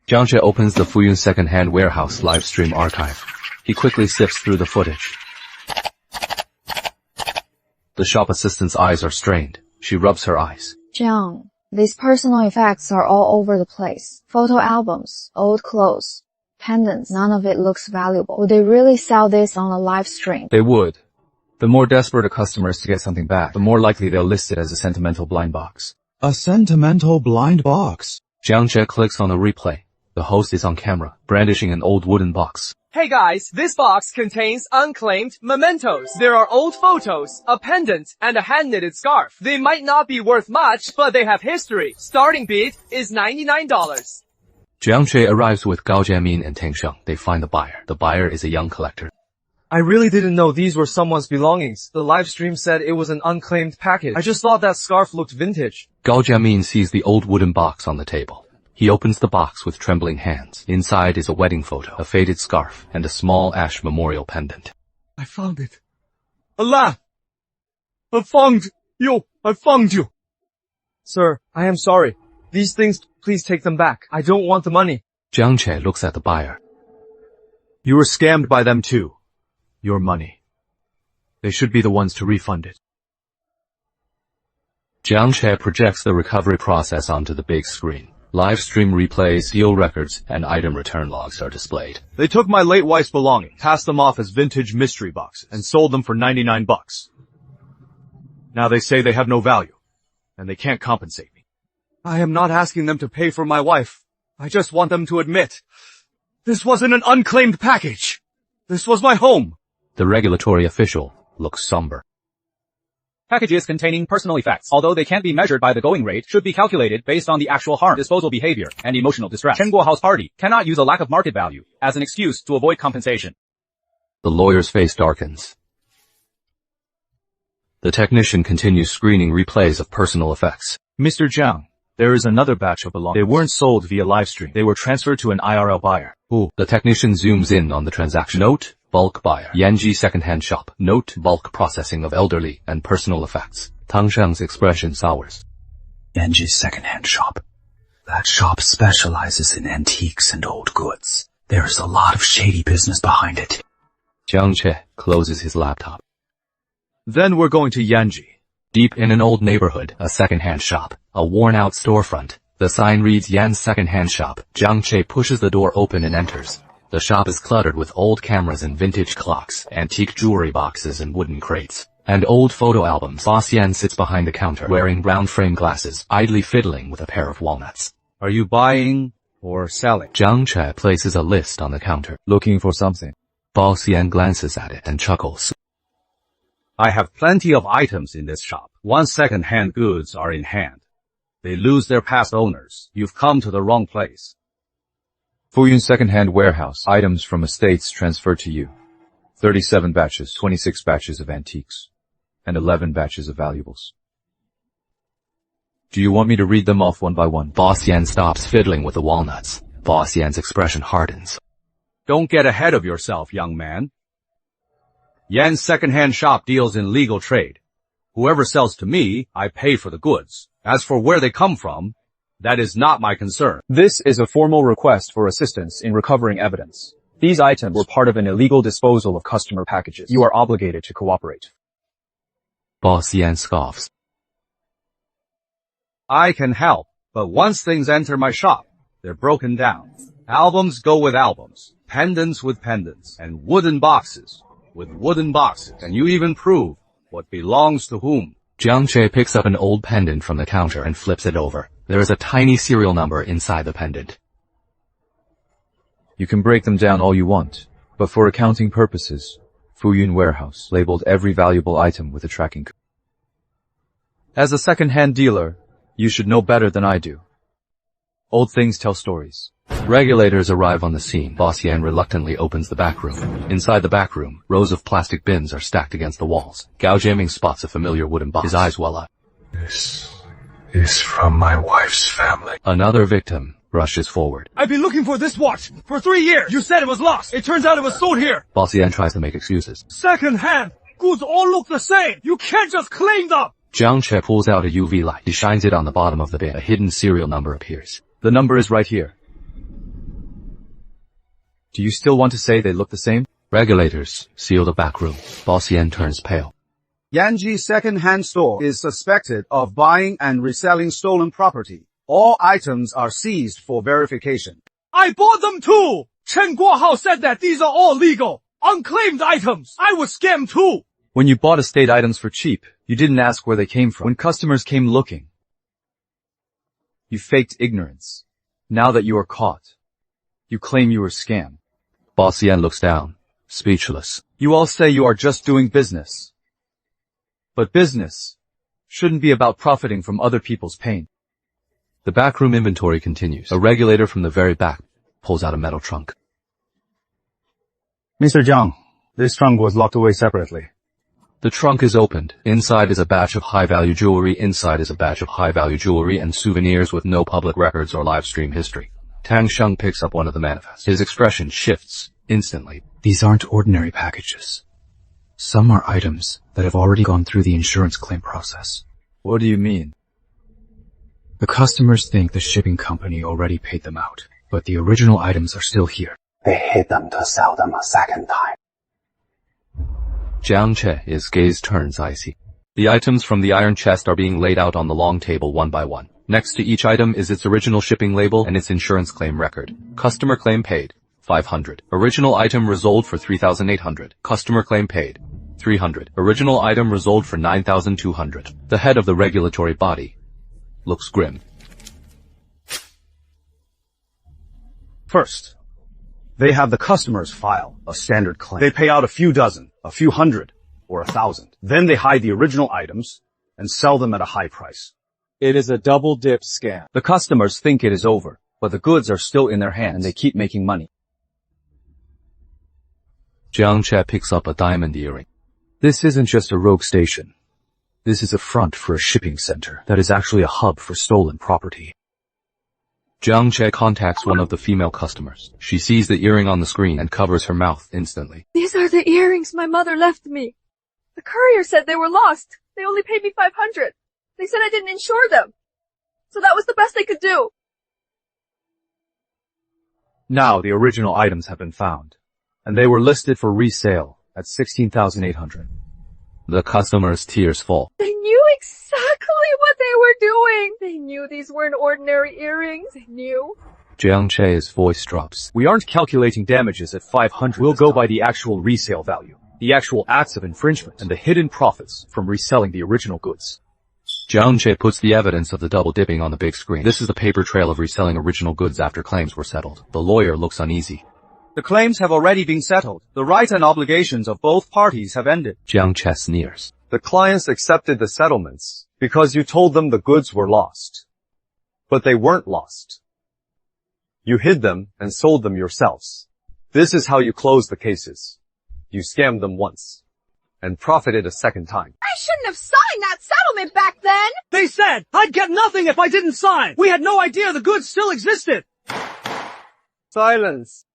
Jiang Che opens the Fuyun second-hand warehouse live stream archive. He quickly sifts through the footage. The shop assistant's eyes are strained. She rubs her eyes. Jiang, these personal effects are all over the place. Photo albums, old clothes, pendants, none of it looks valuable. Would they really sell this on a live stream? They would. The more desperate a customer is to get something back, the more likely they'll list it as a sentimental blind box. A sentimental blind box? Jiang Che clicks on a replay. The host is on camera, brandishing an old wooden box. Hey guys, this box contains unclaimed mementos. There are old photos, a pendant, and a hand-knitted scarf. They might not be worth much, but they have history. Starting bid is $99. Jiang Che arrives with Gao Jiamin and Teng Sheng. They find the buyer. The buyer is a young collector. I really didn't know these were someone's belongings. The live stream said it was an unclaimed package. I just thought that scarf looked vintage. Gao Jiamin sees the old wooden box on the table. He opens the box with trembling hands. Inside is a wedding photo, a faded scarf, and a small ash memorial pendant. I found it. Allah! I found you! Sir, I am sorry. These things, please take them back. I don't want the money. Jiang Che looks at the buyer. You were scammed by them too. Your money. They should be the ones to refund it. Jiang Che projects the recovery process onto the big screen. Live stream replays, deal records, and item return logs are displayed. They took my late wife's belongings, passed them off as vintage mystery boxes, and sold them for 99 bucks. Now they say they have no value, and they can't compensate me. I am not asking them to pay for my wife. I just want them to admit, this wasn't an unclaimed package. This was my home. The regulatory official looks somber. Packages containing personal effects, although they can't be measured by the going rate, should be calculated based on the actual harm, disposal behavior, and emotional distress. Chengguo House Party cannot use a lack of market value as an excuse to avoid compensation. The lawyer's face darkens. The technician continues screening replays of personal effects. Mr. Jiang, there is another batch of belongings. They weren't sold via livestream. They were transferred to an IRL buyer. Ooh. The technician zooms in on the transaction. Note, bulk buyer. Yanji secondhand shop. Note, bulk processing of elderly and personal effects. Tang Sheng's expression sours. Yanji's secondhand shop. That shop specializes in antiques and old goods. There is a lot of shady business behind it. Jiang Che closes his laptop. Then we're going to Yanji. Deep in an old neighborhood, a secondhand shop, a worn-out storefront. The sign reads Yan's secondhand shop. Jiang Che pushes the door open and enters. The shop is cluttered with old cameras and vintage clocks, antique jewelry boxes and wooden crates, and old photo albums. Boss Yan sits behind the counter, wearing brown frame glasses, idly fiddling with a pair of walnuts. Are you buying or selling? Jiang Che places a list on the counter. Looking for something. Boss Yan glances at it and chuckles. I have plenty of items in this shop. Once second-hand goods are in hand, they lose their past owners. You've come to the wrong place. Fuyun second-hand warehouse. Items from estates transferred to you. 37 batches, 26 batches of antiques, and 11 batches of valuables. Do you want me to read them off one by one? Boss Yan stops fiddling with the walnuts. Boss Yan's expression hardens. Don't get ahead of yourself, young man. Yan's second-hand shop deals in legal trade. Whoever sells to me, I pay for the goods. As for where they come from, that is not my concern. This is a formal request for assistance in recovering evidence. These items were part of an illegal disposal of customer packages. You are obligated to cooperate. Boss Yan scoffs. I can help, but once things enter my shop, they're broken down. Albums go with albums, pendants with pendants, and wooden boxes with wooden boxes. Can you even prove what belongs to whom? Jiang Che picks up an old pendant from the counter and flips it over. There is a tiny serial number inside the pendant. You can break them down all you want, but for accounting purposes, Fuyun Warehouse labeled every valuable item with a tracking code. As a second-hand dealer, you should know better than I do. Old things tell stories. Regulators arrive on the scene. Boss Yan reluctantly opens the back room. Inside the back room, rows of plastic bins are stacked against the walls. Gao Jiaming spots a familiar wooden box. His eyes well up. This is from my wife's family. Another victim rushes forward. I've been looking for this watch for 3 years. You said it was lost. It turns out it was sold here. Boss Yan tries to make excuses. Second hand. Goods all look the same. You can't just claim them. Jiang Che pulls out a UV light. He shines it on the bottom of the bin. A hidden serial number appears. The number is right here. Do you still want to say they look the same? Regulators seal the back room. Boss Yan turns pale. Yanji's second-hand store is suspected of buying and reselling stolen property. All items are seized for verification. I bought them too! Chen Guohao said that these are all legal, unclaimed items. I was scammed too! When you bought estate items for cheap, you didn't ask where they came from. When customers came looking, you faked ignorance. Now that you are caught, you claim you were scammed. Boss Yan looks down, speechless. You all say you are just doing business. But business shouldn't be about profiting from other people's pain. The backroom inventory continues. A regulator from the very back pulls out a metal trunk. Mr. Jiang, this trunk was locked away separately. The trunk is opened. Inside is a batch of high-value jewelry. Inside is a batch of high-value jewelry and souvenirs with no public records or live stream history. Tang Sheng picks up one of the manifests. His expression shifts instantly. These aren't ordinary packages. Some are items that have already gone through the insurance claim process. What do you mean? The customers think the shipping company already paid them out, but the original items are still here. They hid them to sell them a second time. Jiang Che, his gaze turns icy. The items from the iron chest are being laid out on the long table one by one. Next to each item is its original shipping label and its insurance claim record. Customer claim paid, 500. Original item resold for 3,800. Customer claim paid, 300. Original item resold for 9,200. The head of the regulatory body looks grim. First, they have the customers file a standard claim. They pay out a few dozen, a few hundred, or 1,000. Then they hide the original items and sell them at a high price. It is a double-dip scam. The customers think it is over, but the goods are still in their hands and they keep making money. Jiang Che picks up a diamond earring. This isn't just a rogue station. This is a front for a shipping center that is actually a hub for stolen property. Jiang Che contacts one of the female customers. She sees the earring on the screen and covers her mouth instantly. These are the earrings my mother left me. The courier said they were lost. They only paid me 500. They said I didn't insure them. So that was the best they could do. Now the original items have been found, and they were listed for resale at 16,800. The customer's tears fall. They knew exactly what they were doing. They knew these weren't ordinary earrings. They knew. Jiang Che's voice drops. We aren't calculating damages at 500. We'll go by the actual resale value, the actual acts of infringement, and the hidden profits from reselling the original goods. Jiang Che puts the evidence of the double dipping on the big screen. This is the paper trail of reselling original goods after claims were settled. The lawyer looks uneasy. The claims have already been settled. The rights and obligations of both parties have ended. Jiang Che sneers. The clients accepted the settlements because you told them the goods were lost. But they weren't lost. You hid them and sold them yourselves. This is how you close the cases. You scammed them once and profited a second time. I shouldn't have signed that settlement back then. They said I'd get nothing if I didn't sign. We had no idea the goods still existed. Silence.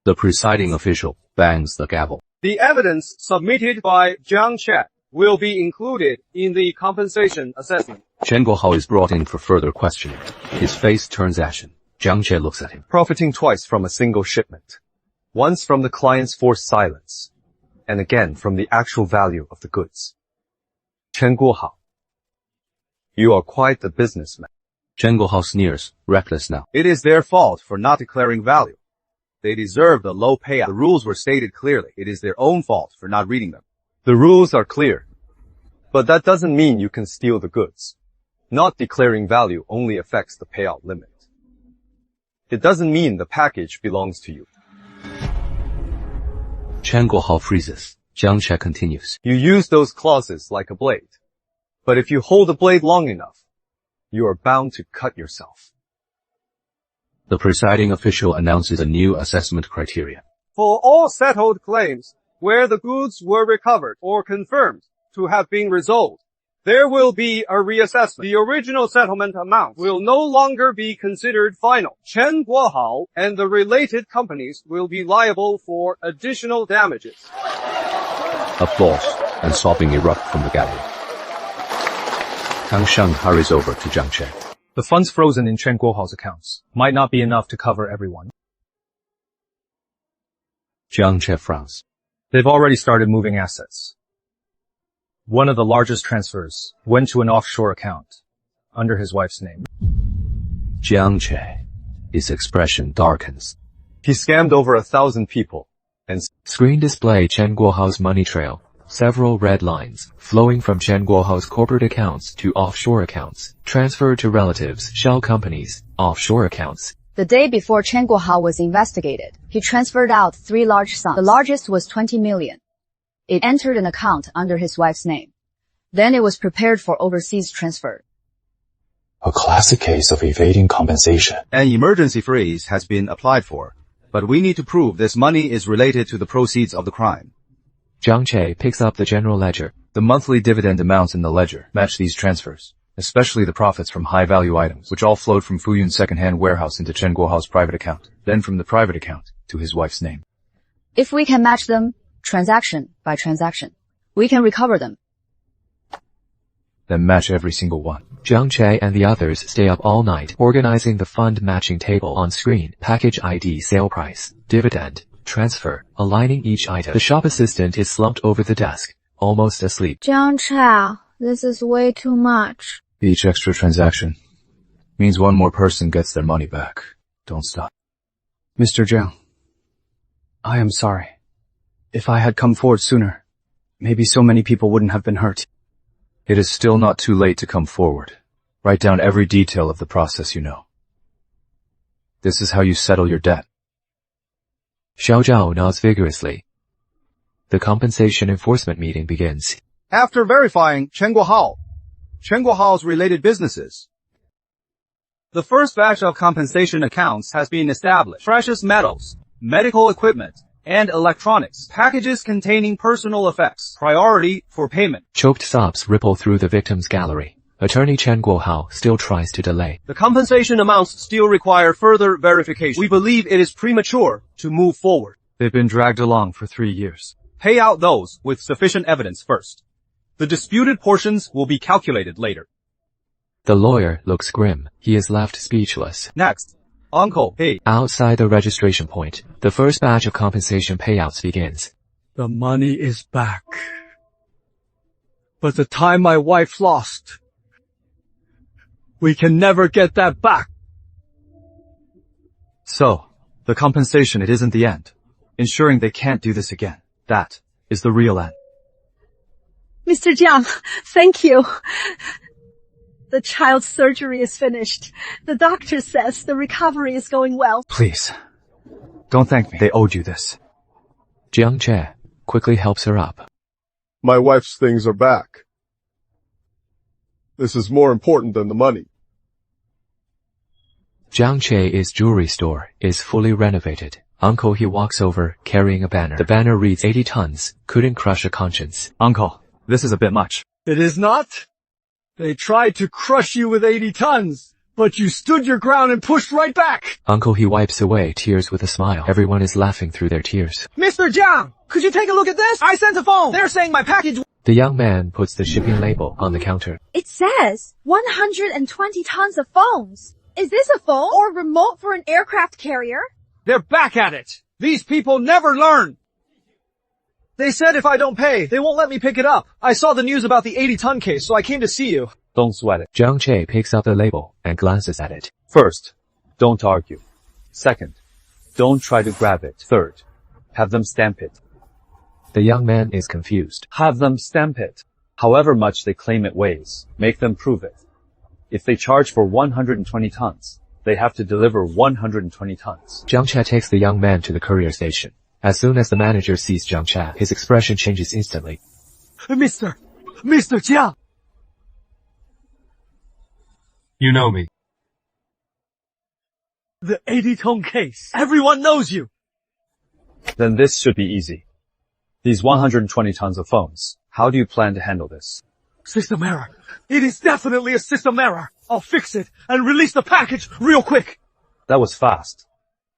The presiding official bangs the gavel. The evidence submitted by Jiang Che will be included in the compensation assessment. Chen Guohao is brought in for further questioning. His face turns ashen. Jiang Che looks at him. Profiting twice from a single shipment. Once from the client's forced silence, and again from the actual value of the goods. Chen Guohao, you are quite the businessman. Chen Guohao sneers, reckless now. It is their fault for not declaring value. They deserved a low payout. The rules were stated clearly. It is their own fault for not reading them. The rules are clear, but that doesn't mean you can steal the goods. Not declaring value only affects the payout limit. It doesn't mean the package belongs to you. Chen Guohao freezes. Jiang Che continues. You use those clauses like a blade. But if you hold the blade long enough, you are bound to cut yourself. The presiding official announces a new assessment criteria. For all settled claims where the goods were recovered or confirmed to have been resolved, there will be a reassessment. The original settlement amount will no longer be considered final. Chen Guohao and the related companies will be liable for additional damages. Applause and sobbing erupt from the gallery. Kang Sheng hurries over to Jiang Che. The funds frozen in Chen Guohao's accounts might not be enough to cover everyone. Jiang Che frowns. They've already started moving assets. One of the largest transfers went to an offshore account under his wife's name. Jiang Che, his expression darkens. He scammed over 1,000 people and screen display Chen Guohao's money trail. Several red lines flowing from Chen Guohao's corporate accounts to offshore accounts, transferred to relatives, shell companies, offshore accounts. The day before Chen Guohao was investigated, he transferred out 3 large sums. The largest was 20 million. It entered an account under his wife's name. Then it was prepared for overseas transfer. A classic case of evading compensation. An emergency freeze has been applied for, but we need to prove this money is related to the proceeds of the crime. Jiang Che picks up the general ledger. The monthly dividend amounts in the ledger match these transfers, especially the profits from high-value items, which all flowed from Fuyun's second-hand warehouse into Chen Guohao's private account, then from the private account to his wife's name. If we can match them, transaction by transaction, We can recover them. Then match every single one. Jiang Che and the others stay up all night organizing the fund matching table on screen. Package ID, sale price, dividend, transfer, aligning each item. The shop assistant is slumped over the desk, almost asleep. Jiang Che, this is way too much. Each extra transaction means one more person gets their money back. Don't stop. Mr. Jiang, I am sorry. If I had come forward sooner, maybe so many people wouldn't have been hurt. It is still not too late to come forward. Write down every detail of the process you know. This is how you settle your debt. Xiao Zhao nods vigorously. The compensation enforcement meeting begins. After verifying Chen Guohao's related businesses, The first batch of compensation accounts has been established. Precious metals, medical equipment, and electronics. Packages containing personal effects. Priority for payment. Choked sobs ripple through the victim's gallery. Attorney Chen Guohao still tries to delay. The compensation amounts still require further verification. We believe it is premature to move forward. They've been dragged along for 3 years. Pay out those with sufficient evidence first. The disputed portions will be calculated later. The lawyer looks grim. He is left speechless. Next, Uncle Hey. Outside the registration point, the first batch of compensation payouts begins. The money is back. But the time my wife lost, we can never get that back. So, the compensation, it isn't the end. Ensuring they can't do this again. That is the real end. Mr. Jiang, thank you. The child's surgery is finished. The doctor says the recovery is going well. Please, don't thank me. They owed you this. Jiang Che quickly helps her up. My wife's things are back. This is more important than the money. Jiang Che's jewelry store is fully renovated. Uncle He walks over, carrying a banner. The banner reads 80 tons, couldn't crush a conscience. Uncle, this is a bit much. It is not. They tried to crush you with 80 tons, but you stood your ground and pushed right back. Uncle He wipes away tears with a smile. Everyone is laughing through their tears. Mr. Jiang, could you take a look at this? I sent a phone. They're saying my package... The young man puts the shipping label on the counter. It says 120 tons of phones. Is this a phone or remote for an aircraft carrier? They're back at it. These people never learn. They said if I don't pay, they won't let me pick it up. I saw the news about the 80-ton case, so I came to see you. Don't sweat it. Jiang Che picks up the label and glances at it. First, don't argue. Second, don't try to grab it. Third, have them stamp it. The young man is confused. Have them stamp it. However much they claim it weighs, make them prove it. If they charge for 120 tons, they have to deliver 120 tons. Jiang Che takes the young man to the courier station. As soon as the manager sees Jiang Che, his expression changes instantly. Mr. Jiang! You know me. The 80-ton case. Everyone knows you. Then this should be easy. These 120 tons of phones. How do you plan to handle this? System error. It is definitely a system error. I'll fix it and release the package real quick. That was fast.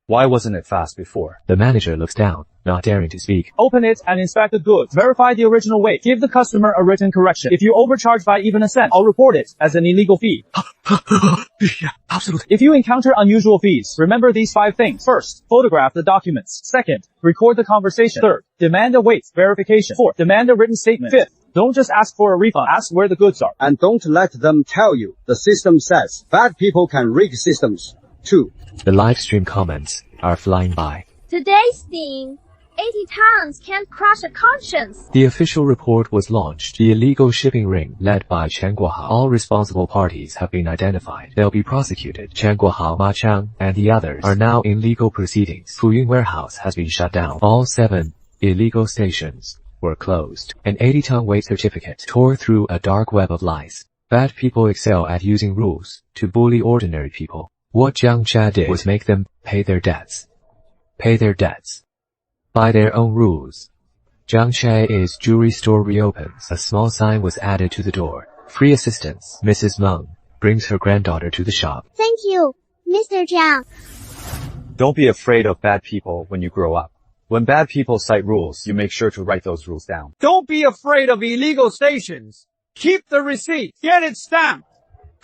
Why wasn't it fast before? The manager looks down, not daring to speak. Open it and inspect the goods. Verify the original weight. Give the customer a written correction. If you overcharge by even a cent, I'll report it as an illegal fee. Yeah, absolutely. If you encounter unusual fees, remember these 5 things. First, photograph the documents. Second, record the conversation. Third, demand a weight verification. Fourth, demand a written statement. Fifth, don't just ask for a refund. Ask where the goods are. And don't let them tell you the system says. Bad people can rig systems, too. The live stream comments are flying by. Today's theme, 80 tons can't crush a conscience. The official report was launched. The illegal shipping ring led by Chen Guohao. All responsible parties have been identified. They'll be prosecuted. Chen Guohao, Ma Chang, and the others are now in legal proceedings. Fuyun warehouse has been shut down. All 7 illegal stations were closed. An 80-ton weight certificate tore through a dark web of lies. Bad people excel at using rules to bully ordinary people. What Jiang Che did was make them pay their debts. Pay their debts. By their own rules. Jiang Che's jewelry store reopens. A small sign was added to the door. Free assistance. Mrs. Meng brings her granddaughter to the shop. Thank you, Mr. Jiang. Don't be afraid of bad people when you grow up. When bad people cite rules, you make sure to write those rules down. Don't be afraid of illegal stations. Keep the receipt. Get it stamped.